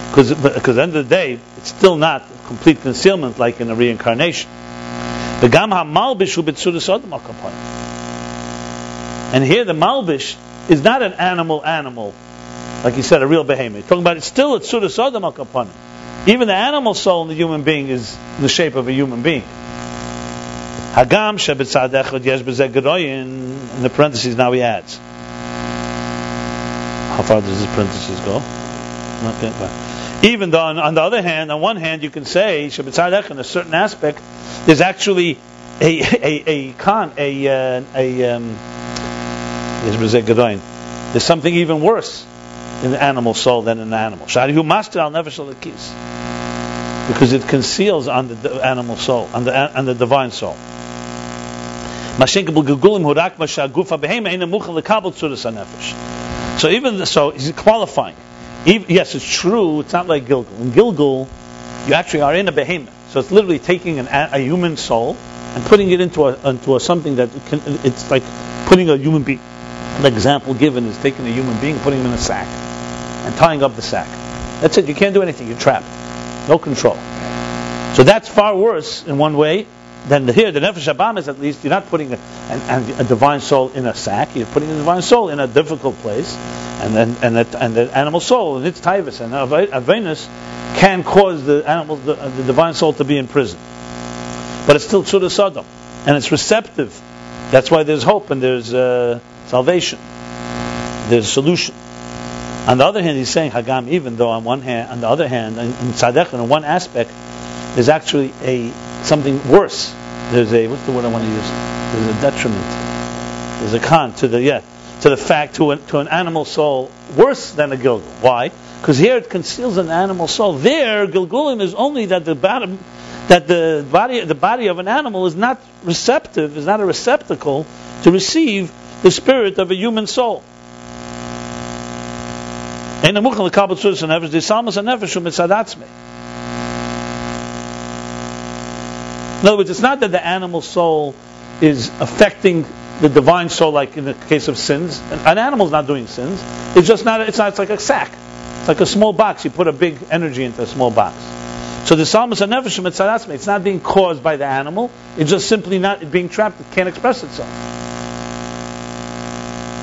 Because at the end of the day, it's still not complete concealment like in a reincarnation. And here the malbish is not an animal, like you said, a real behemoth. Talking about it's still a tzudas adam al kapanim. Even the animal soul in the human being is in the shape of a human being. Hagam shebetzad echad yesh b'zeh geroyin. In the parentheses now he adds. How far does this parentheses go? Okay, fine. Even though on the other hand, on one hand you can say shebetzad echad in a certain aspect, there's actually there's something even worse in the animal soul than in the animal. Because it conceals on the animal soul, on the divine soul. So so he's qualifying. Yes, it's true. It's not like Gilgul. In Gilgul, you actually are in a behemoth. So it's literally taking a human soul and putting it into something that it's like putting a human being. The example given is taking a human being, putting him in a sack, and tying up the sack. That's it. You can't do anything. You're trapped. No control. So that's far worse in one way than here. The Nefesh Habam is at least you're not putting a divine soul in a sack. You're putting a divine soul in a difficult place, and the animal soul and its taivus and avenus can cause the divine soul to be in prison. But it's still tzudas adam, and it's receptive. That's why there's hope and there's salvation. There's a solution. On the other hand, he's saying Hagam, even though on the other hand, in Tzadech, in one aspect, there's actually something worse. There's what's the word I want to use? There's a detriment. There's a con to the fact to an animal soul worse than a Gilgul. Why? Because here it conceals an animal soul. There, Gilgulim is only that the body of an animal is not receptive, is not a receptacle to receive the spirit of a human soul. In other words, it's not that the animal soul is affecting the divine soul, like in the case of sins. An animal's not doing sins. It's just not. It's like a sack. It's like a small box. You put a big energy into a small box. So the psalmist nefeshim etzadatzme. It's not being caused by the animal. It's just simply not being trapped. It can't express itself.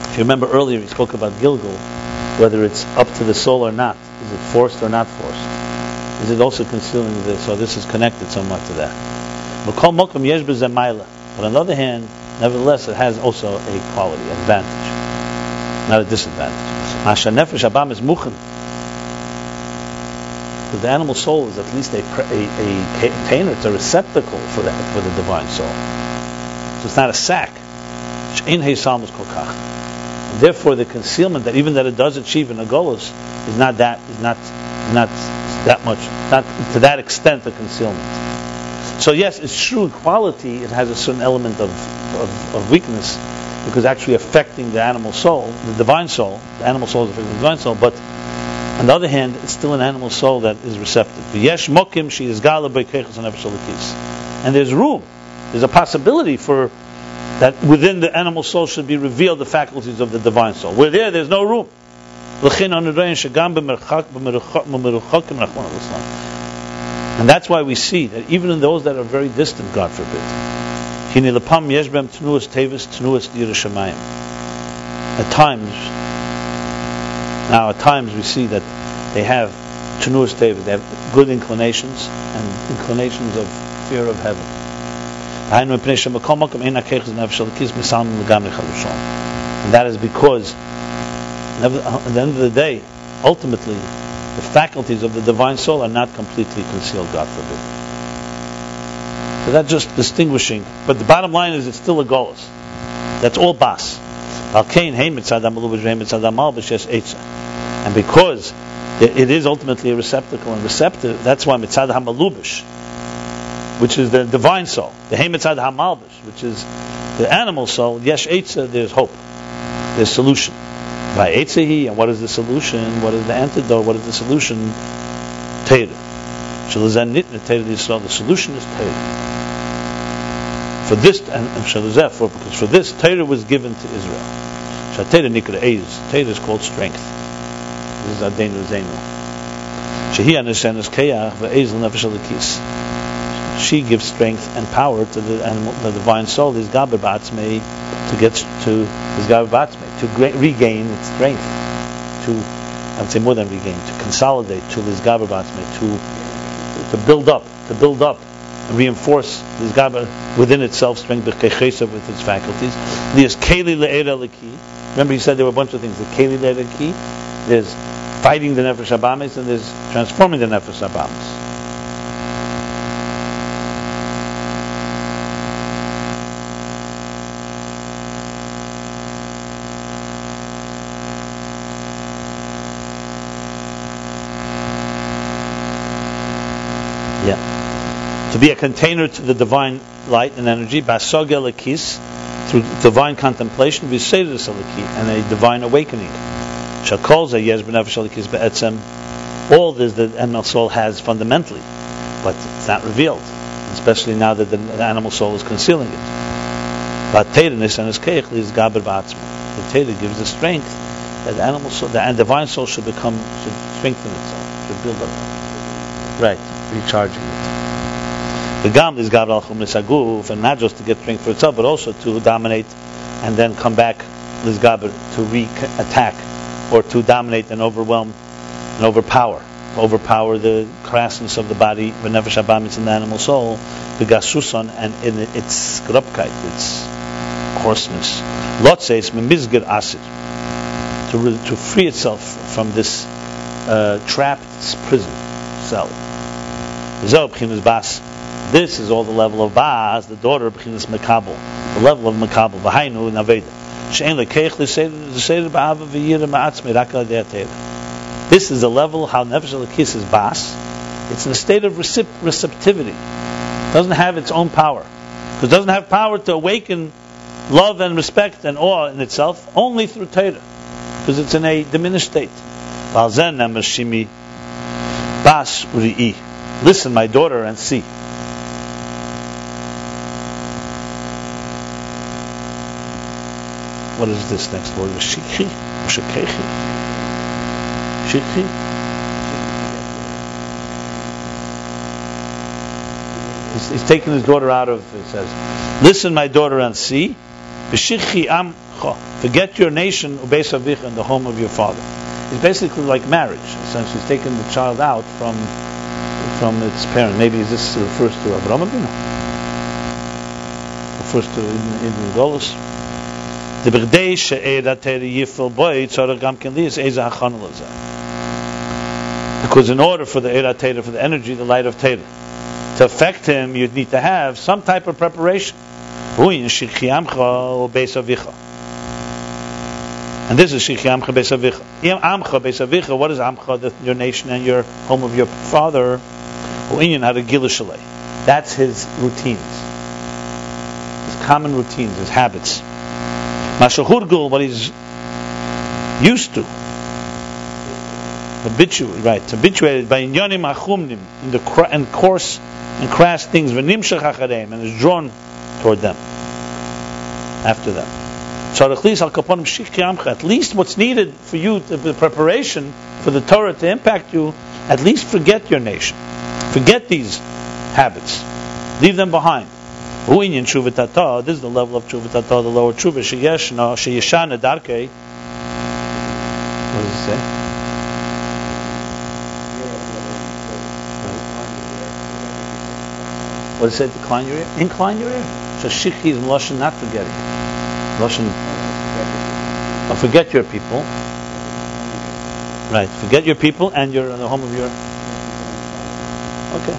If you remember earlier, we spoke about Gilgul, whether it's up to the soul or not. Is it forced or not forced? Is it also concealing this? So this is connected somewhat to that. But on the other hand, nevertheless, it has also a quality, advantage, not a disadvantage. Masha nefesh habam is muchen. Because the animal soul is at least a container, it's a receptacle for the divine soul. So it's not a sack. And therefore, the concealment that even that it does achieve in a golus is not that much, not to that extent the concealment. So yes, it's true in quality. It has a certain element of weakness because actually affecting the animal soul, the divine soul. The animal soul is affecting the divine soul, but on the other hand, it's still an animal soul that is receptive. And there's room, there's a possibility for that within the animal soul should be revealed the faculties of the divine soul. Where there's no room. And that's why we see that even in those that are very distant, God forbid, at times we see that they have tenuas tevis, they have good inclinations and inclinations of fear of heaven. And that is because at the end of the day, ultimately, the faculties of the divine soul are not completely concealed, God forbid. So that's just distinguishing. But the bottom line is it's still a golus. That's all bas. And because It is ultimately a receptacle and receptive. That's why mitzad hamalubish, which is the divine soul, the hey mitzad hamalbish, which is the animal soul. Yesh eitza, there's hope, there's solution. By eitzahi, and what is the solution? What is the antidote? What is the solution? Torah. Shalazan nitna Torah Yisrael. The solution is Torah. For this, because for this, Torah was given to Israel. Torah nikra eiz. Torah is called strength. This is Adon Uzeinu. Shehi aneshenes keyach ve'eiz l'nefesh alikis. She gives strength and power to the animal, the divine soul. Is gaber ba'atzmei, to get to is gaber ba'atzmei, to regain its strength. To, I would say more than regain, to consolidate. To is gaber ba'atzmei, to build up, and reinforce this gaber within itself, strength with its faculties. There's keli le'era leki. Remember, he said there were a bunch of things. The keli le'era leki. There's fighting the nefesh habamis, and there's transforming the nefesh habamis. To be a container to the divine light and energy, basogel lekis, through divine contemplation, v'seiris aleki, and a divine awakening. Shakol zayez b'nefesh alekis be'etzem. All this the animal soul has fundamentally, but it's not revealed, especially now that the animal soul is concealing it. But teirenis and his keich is gaber ba'atzma. The Torah gives the strength that the animal soul, the divine soul should strengthen itself, should build up. Right, recharging it. The gam is gaber al chumris, and not just to get strength for itself, but also to dominate and then come back this gaber to re-attack or to dominate and overwhelm and overpower the crassness of the body, the nefesh habamis in the animal soul, the gasuson, and in its grubkeit, its coarseness. Lot says memizger asir, to free itself from this trapped prison cell. This is all the level of Ba'az, the daughter of B'chinas Mekabel, the level of Mekabel, V'hainu in Aveda. This is the level how Nefesh Elokis is Ba'az. It's in a state of receptivity. It doesn't have its own power. Because it doesn't have power to awaken love and respect and awe in itself, only through Torah. Because it's in a diminished state. Listen, my daughter, and see. What is this next word? Shikhi? Shikhi? Shikhi? He's taking his daughter out of, it says, listen, my daughter, and see. B'shikhi amcha. Forget your nation, ubeis avicha, in the home of your father. It's basically like marriage. Essentially, he's taking the child out from its parent. Maybe this refers to Avraham Avinu. Refers to Ibn Golos. Because in order for the Eira Torah, for the energy, the light of Torah, to affect him, you'd need to have some type of preparation. And this is Shikhi Amcha Beis Avicha. Amcha Beis Avicha, what is Amcha, your nation and your home of your father? That's his routines. His common routines, his habits. Mashahurgul, what he's used to. Habituated by inyanim achumnim, in the coarse and crass things, v'nimshach acharem, and is drawn toward them, after them. At least what's needed for you, the preparation for the Torah to impact you, at least forget your nation. Forget these habits. Leave them behind. This is the level of teshuvah, the lower teshuvah. Sheyeshana darkei. What does it say? What does it say? Decline your ear? Incline your ear. So shikhi is lashon, not forgetting. Lashon. Forget your people. Right. Forget your people and you're in the home of your. Okay.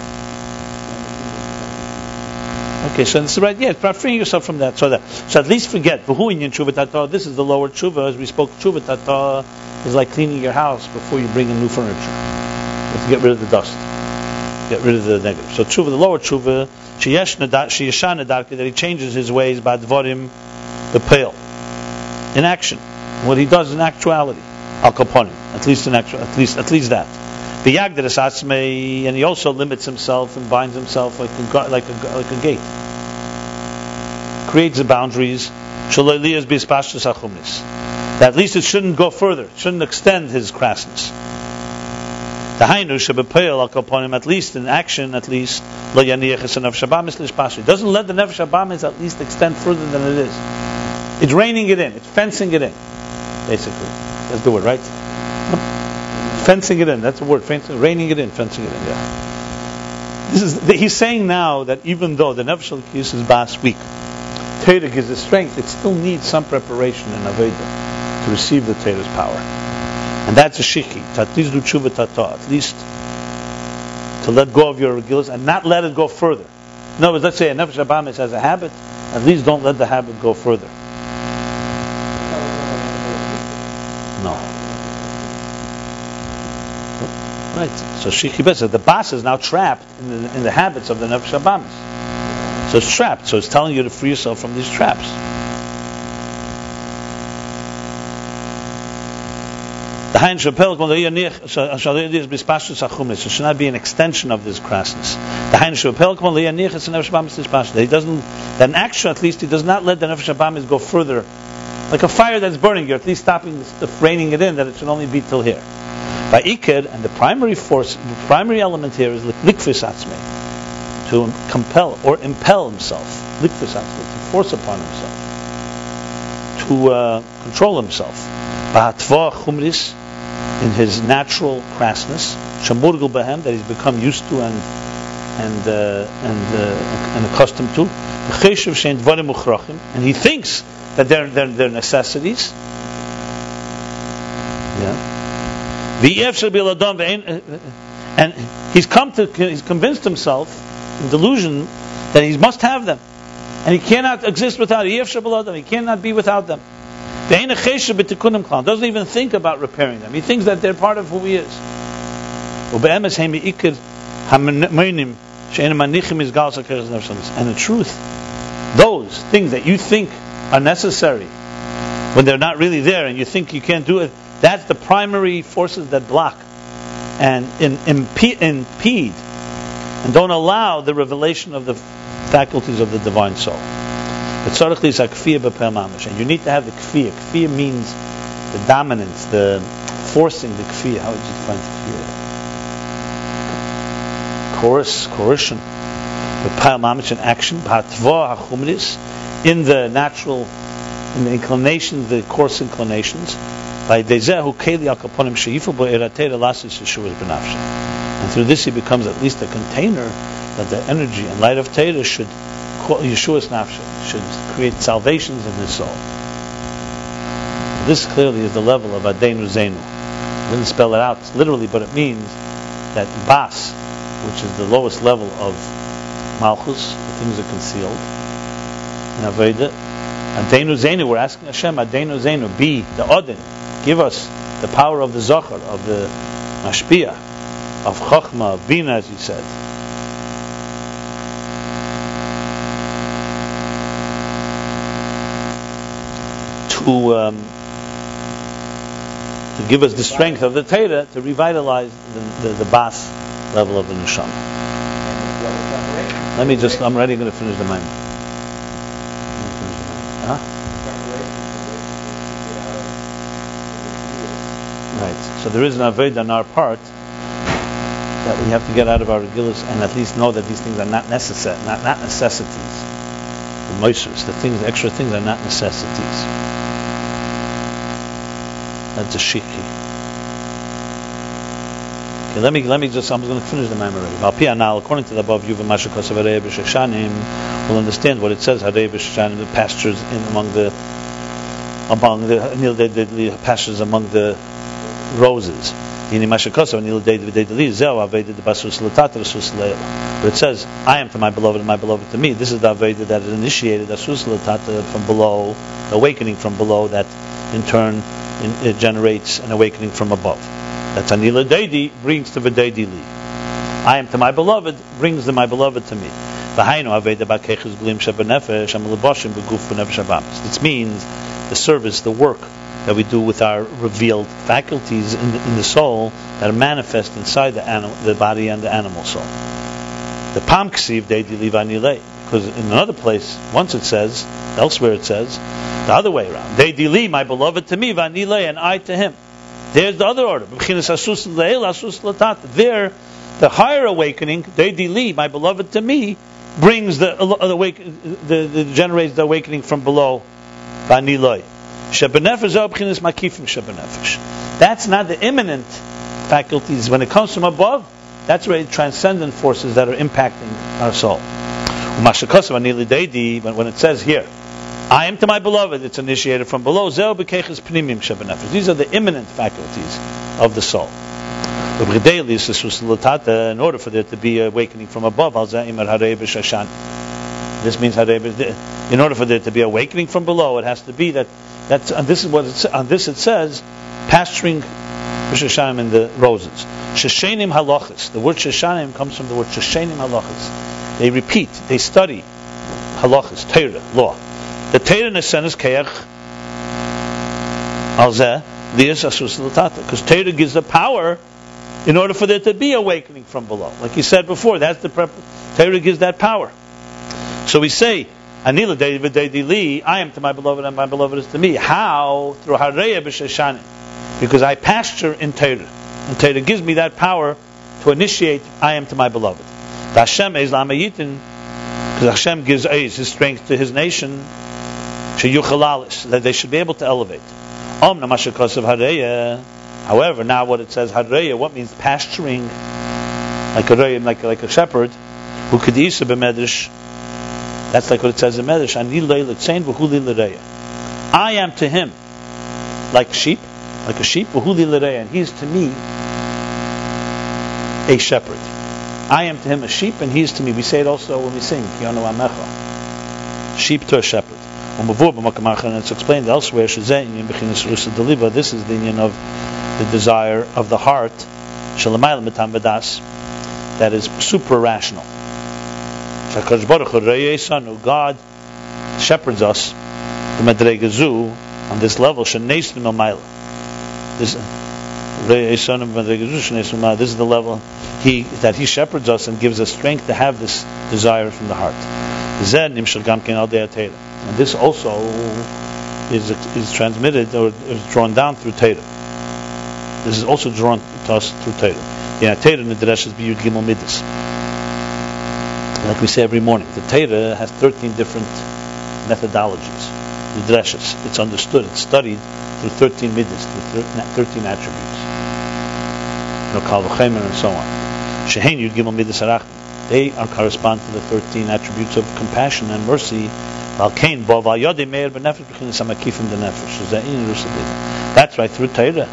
Okay, so it's right. Yeah, it's about freeing yourself from that. So at least forget. This is the lower teshuvah. As we spoke, teshuvah is like cleaning your house before you bring in new furniture. You have to get rid of the dust, get rid of the negative. So teshuvah, the lower teshuvah, that he changes his ways by dvorim, the pale, in action. What he does in actuality, al kaponim, at least that. And he also limits himself and binds himself like a gate. Creates the boundaries. That at least it shouldn't go further. It shouldn't extend his crassness. At least in action, at least it doesn't let the nefesh habamis at least extend further than it is. It's reining it in. It's fencing it in. Basically, that's the word, right? Fencing it in, that's the word. Reining it in, fencing it in. Yeah. He's saying now that even though the nefesh halakiyus is bas weak, Torah gives it strength. It still needs some preparation in avodah to receive the Torah's power, and that's a shiki. At least do teshuvah tata. At least to let go of your regilas and not let it go further. In other words, let's say a nefesh habamis has a habit. At least don't let the habit go further. No. Right. So the bas is now trapped in the habits of the nefesh habamis. So it's trapped. So it's telling you to free yourself from these traps. It should not be an extension of this crassness. He doesn't. Then action, at least, he does not let the nefesh habamis go further. Like a fire that's burning, you're at least stopping, reining it in, that it should only be till here. By iked, and the primary element here is likfis atzmei, to compel or impel himself, likfis atzmei, to force upon himself, to control himself. Ba'atva chumris, in his natural crassness, shamurgul behem, that he's become used to and accustomed to. Cheshev shein dvarim uchrachim, and he thinks that they're necessities. Yeah. And he's convinced himself in delusion that he must have them, and he cannot exist without them. He cannot be without them. Doesn't even think about repairing them. He thinks that they're part of who he is. And in truth, those things that you think are necessary, when they're not really there and you think you can't do it, that's the primary forces that block and impede and don't allow the revelation of the faculties of the divine soul. And you need to have the kfiyah. Kfiyah means the dominance, the forcing the kfiyah. How would you define kfiyah? Coercion. In action. In the natural, in the inclination, the coarse inclinations. And through this he becomes at least a container that the energy and light of Torah should Yeshua's nafsha, should create salvations in his soul. This clearly is the level of Adon Uzeinu. I didn't spell it out literally, but it means that bas, which is the lowest level of Malchus, the things are concealed in avodah. Adon Uzeinu, we're asking Hashem, Adon Uzeinu, be the Odin, give us the power of the Zohar, of the Mashpia, of Chochmah, of binah, as he said. To give us the strength of the Torah to revitalize the bas level of the neshama. I'm already going to finish the mind. Right. So there is an avodah on our part that we have to get out of our regilus and at least know that these things are not necessities. The moisures, the extra things are not necessities. That's a shiki. Okay, let me just. I'm going to finish the mind already. According to the above, we'll understand what it says. Harei b'sheshanim, the pastures among the pastures among the roses. Where it says, I am to my beloved and my beloved to me. This is the avodah that is initiated from below, the awakening from below, that in turn it generates an awakening from above. That's Anila Deidi brings to V'Deidi Li. I am to my beloved brings the my beloved to me. This means the service, the work that we do with our revealed faculties in the soul that are manifest inside the body and the animal soul. The Pam Ksiv Deidi Li Vanilei, because in another place, once it says, elsewhere it says, the other way around. Deidi Li, my beloved to me, Vanilei, and I to him. There's the other order. There, the higher awakening, Deidi Li, my beloved to me, brings generates the awakening from below. Vanilei. That's not the imminent faculties. When it comes from above, that's really transcendent forces that are impacting our soul. When it says here, I am to my beloved, it's initiated from below. These are the imminent faculties of the soul. In order for there to be awakening from above, this means in order for there to be awakening from below, it has to be this is what on this it says, pasturing Shashanim in the roses. Shashanim halachas. The word Shashanim comes from the word Shashanim halachas. They repeat, they study halachas, Torah, law. The Torah nesen is keach alzeh lias asus l'tata, because Torah gives the power in order for there to be awakening from below. Like you said before, that's the Torah gives that power. So we say, Anila Deidi Li, I am to my beloved and my beloved is to me. How? Through Hareya b'Shashanim. Because I pasture in Torah. And Torah gives me that power to initiate, I am to my beloved. Hashem is l'amayitin, because Hashem gives his strength to his nation, sheyuchalalis, that they should be able to elevate. Omna mashakos of Hareya. However, now what it says, Hareya, what means pasturing, like a shepherd, who could isa b'medrash. That's like what it says in Medrash. I am to him like a sheep, and he is to me a shepherd. I am to him a sheep, and he is to me. We say it also when we sing, sheep to a shepherd. And it's explained elsewhere, this is the union of the desire of the heart, that is super rational. God shepherds us on this level. This is the level that He shepherds us and gives us strength to have this desire from the heart. And this also is transmitted or is drawn down through Torah. This is also drawn to us through Torah. Like we say every morning, the Torah has 13 different methodologies, the dreshas. It's understood, it's studied through 13 midas, through 13 attributes. Kal v'chemer and so on. Shehein Yud Gimel midas harachim. They correspond to the 13 attributes of compassion and mercy. That's right, through Torah.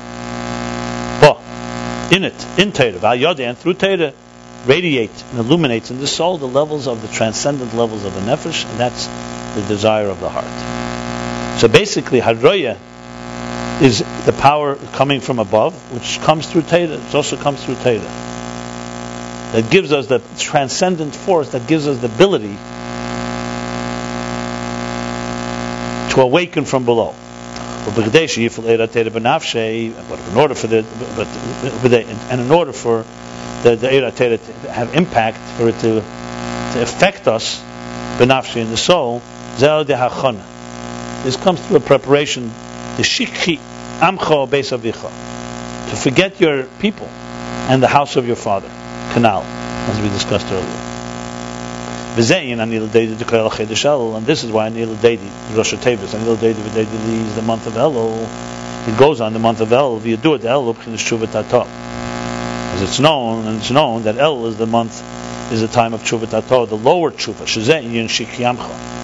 In Torah, and through Torah, radiate and illuminates in the soul the levels of the transcendent levels of the nefesh, and that's the desire of the heart. So basically, Haroya is the power coming from above, which comes through Torah. It also comes through Torah. That gives us the transcendent force, that gives us the ability to awaken from below. But in order for the Eira Torah to have impact, for it to affect us, benafshe in the soul, this comes through a preparation, the shikhi amcho beis avicha, to forget your people and the house of your father, canal, as we discussed earlier. And this is why Anil Deidi, Rosh Tevis, Anil Deidi is the month of Elul. It goes on the month of Elul. You do it, Elul teshuvah tato. As it's known that Elul is the time of teshuvah tato, the lower teshuvah.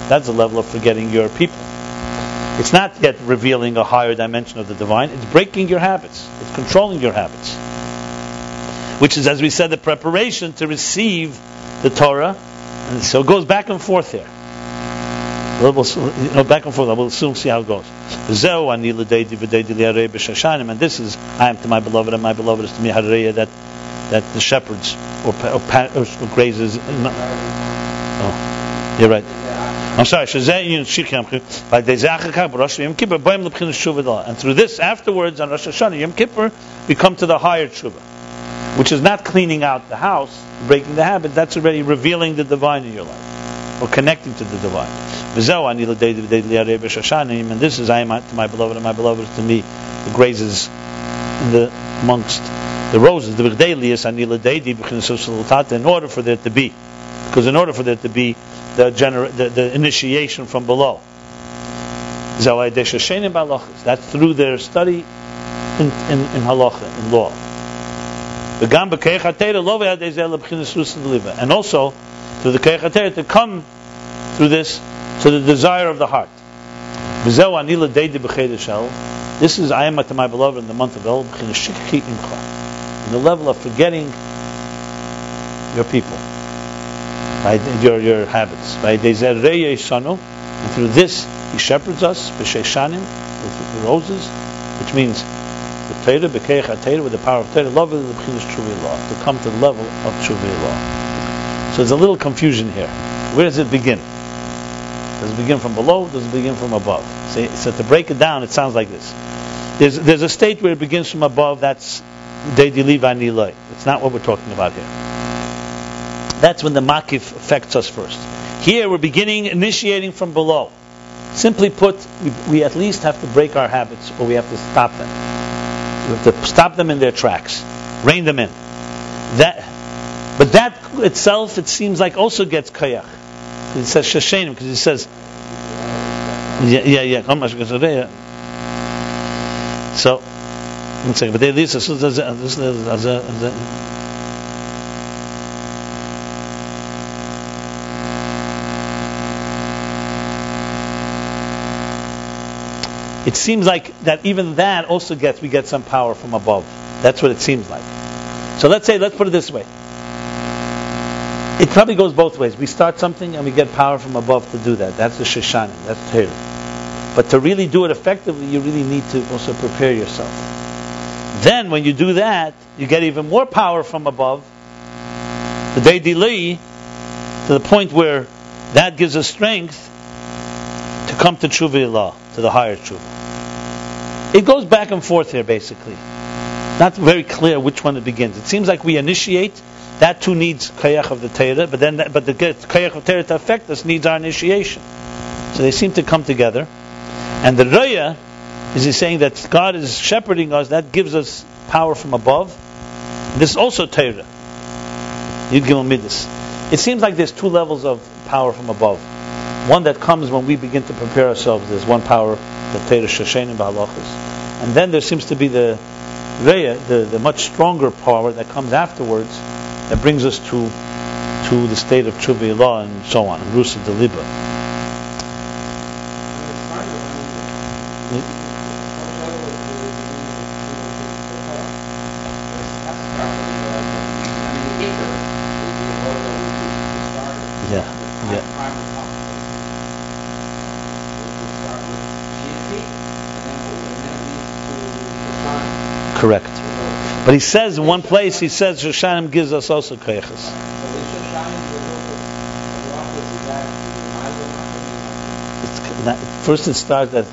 That's the level of forgetting your people. It's not yet revealing a higher dimension of the divine. It's breaking your habits. It's controlling your habits. which is, as we said, the preparation to receive the Torah. And so it goes back and forth here. Back and forth. We'll soon see how it goes. And this is, I am to my beloved, and my beloved is to me, that the shepherds or grazes. Oh, you're right. I'm sorry. And through this, afterwards, on Rosh Hashana, Yom Kippur, we come to the higher teshuvah, which is not cleaning out the house, breaking the habit. That's already revealing the divine in your life, or connecting to the divine. And this is, I am to my beloved, and my beloved is to me, the grazes amongst the roses. In order for there to be, because in order for there to be the initiation from below, that's through their study in halacha, in law. And also through the keich hatera to come through this to the desire of the heart. This is, I am to my beloved in the month of Elul, in the level of forgetting your people, your habits. And through this, he shepherds us with the roses, which means the Torah, with the power of Torah, love is the teshuvah law, to come to the level of teshuvah law. So there's a little confusion here. Where does it begin? Does it begin from below? Does it begin from above? So to break it down, it sounds like this. There's a state where it begins from above. That's Deidili Vanilai. It's not what we're talking about here. That's when the makif affects us first. Here we're initiating from below. Simply put, we at least have to break our habits, or we have to stop them. We have to stop them in their tracks, rein them in. But that itself, it seems like, also gets kayach. It says shashenim, because it says, So, one second. But it seems like that even that also we get some power from above. That's what it seems like. So let's put it this way. It probably goes both ways. We start something and we get power from above to do that. That's the Shoshanim. That's Torah. But to really do it effectively, you really need to also prepare yourself. Then when you do that, you get even more power from above. The Deidili, to the point where that gives us strength to come to teshuvah law, to the higher teshuvah. It goes back and forth here, basically. Not very clear which one it begins. It seems like we initiate. That too needs kayach of the Torah, but the kayach of Torah to affect us needs our initiation. So they seem to come together. And the raya is he's saying that God is shepherding us. That gives us power from above. This is also Torah. Yud Gimel Midas. It seems like there's two levels of power from above. One that comes when we begin to prepare ourselves. There's one power, the Torah Shoshenim B'halachos, and then there seems to be the raya, the much stronger power that comes afterwards, that brings us to the state of teshuvah law and so on, and rusa deliba. Correct. But he says in one place, Shoshanim gives us also koyches. First it starts that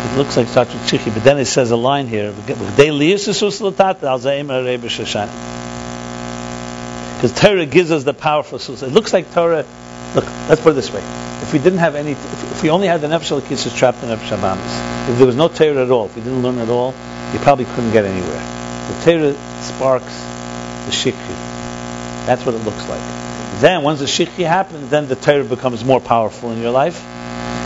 it looks like it starts with Chichi, but then it says a line here, because Torah gives us the power for sus. It looks like Torah. Look, let's put it this way: if we didn't have if we only had the nefesh halakis trapped in nefesh habamis, if there was no Torah at all, if we didn't learn at all, you probably couldn't get anywhere. The Torah sparks the shikhi. That's what it looks like. Then, once the shikhi happens, then the Torah becomes more powerful in your life,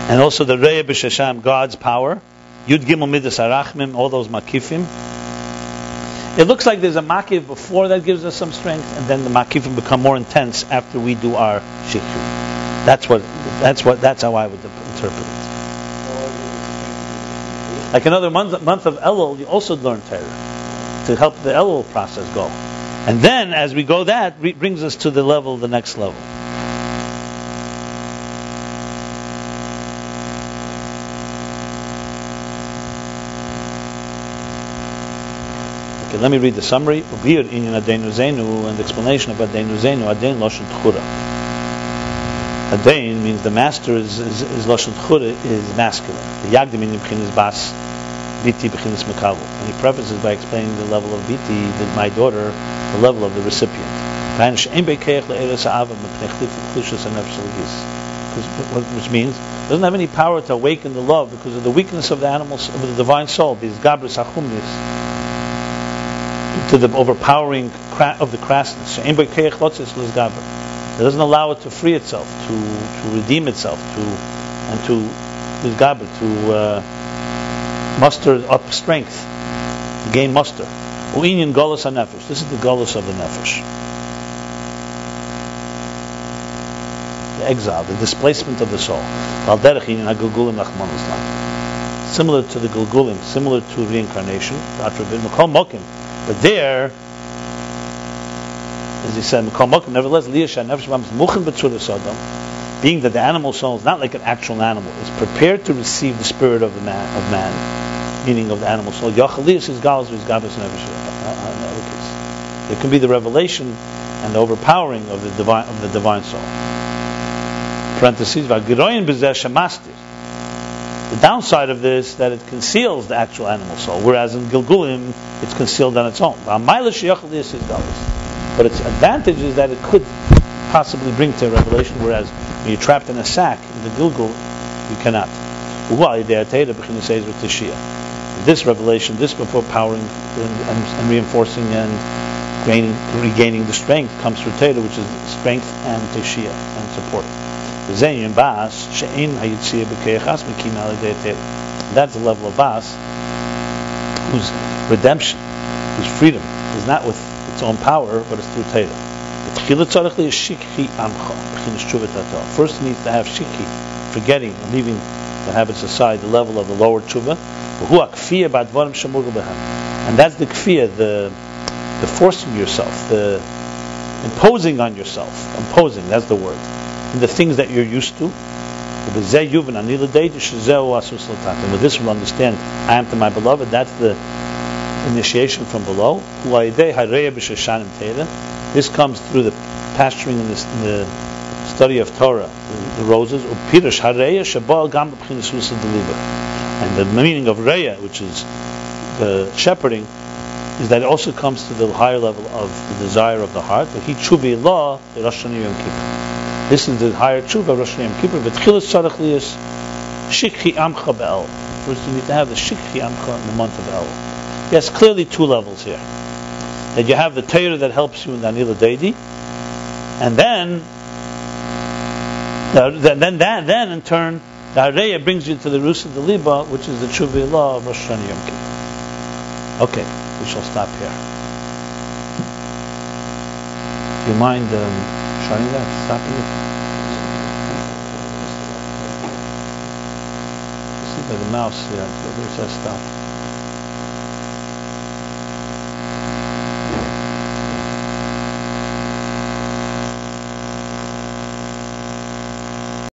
and also the re'eh b'shasham, God's power, Yud Gimel Midas Arachmim, all those makifim. It looks like there's a makif before that gives us some strength, and then the makifim become more intense after we do our shikhi. That's how I would interpret it. Like another month of Elul, you also learn Torah. to help the Elul process go. And then, as we go, that brings us to the next level. Okay, let me read the summary. Adon Uzeinu, and the explanation about Adon Uzeinu. Adon Lashon Tchura. Adon means the master is Lashon Tchura, is masculine. The Yagdim in is Bas. Biti b'chinas mekavu. And he prefaces by explaining the level of Biti, that my daughter, the level of the recipient. Which means it doesn't have any power to awaken the love because of the weakness of the animals, of the divine soul, these gabris hachumnis, to the overpowering of the crassness. It doesn't allow it to free itself, to redeem itself, to muster up strength, to gain muster. U'inyan golus ha-nefesh. This is the golus of the nefesh. The exile, the displacement of the soul. Similar to the Gulgulim, similar to reincarnation. But there, as he said, nevertheless, being that the animal soul is not like an actual animal, is prepared to receive the spirit of man, meaning of the animal soul. There can be the revelation and the overpowering of the divine soul. Parentheses, the downside of this, that it conceals the actual animal soul, whereas in Gilgulim, it's concealed on its own. But its advantage is that it could possibly bring to a revelation, whereas when you're trapped in a sack, in the Gilgul, you cannot. This revelation, this overpowering and reinforcing and regaining the strength comes through Torah, which is strength and teshuvah and support. That's the level of Bas, whose redemption, whose freedom is not with its own power, but it's through Torah. First it needs to have shikhi, forgetting and leaving the habits aside, the level of the lower teshuvah. And that's the kfiyah, the forcing yourself, the imposing on yourself. Imposing, that's the word. In the things that you're used to. And with this we'll understand, I am to my beloved, that's the initiation from below. This comes through the pasturing in the study of Torah, the roses. And the meaning of Reya, which is the shepherding, is that it also comes to the higher level of the desire of the heart. But he tshuva law, the Rosh Hashanah Yom Kippur. This is the higher tshuva, Rosh Hashanah Yom Kippur. But tchilas tzarich liyas shikhi amcha be'el. First, you need to have the shikhi amcha in the month of El. Yes, clearly two levels here. That you have the Torah that helps you in the Anila Deidi, and then in turn, the Hareya brings you to the Rusa de Liba, which is the Tshuva law of Rosh Hashanah Yom Kippur. Okay, we shall stop here. Do you mind showing that? Stopping it? See by the mouse, yeah, it says stop.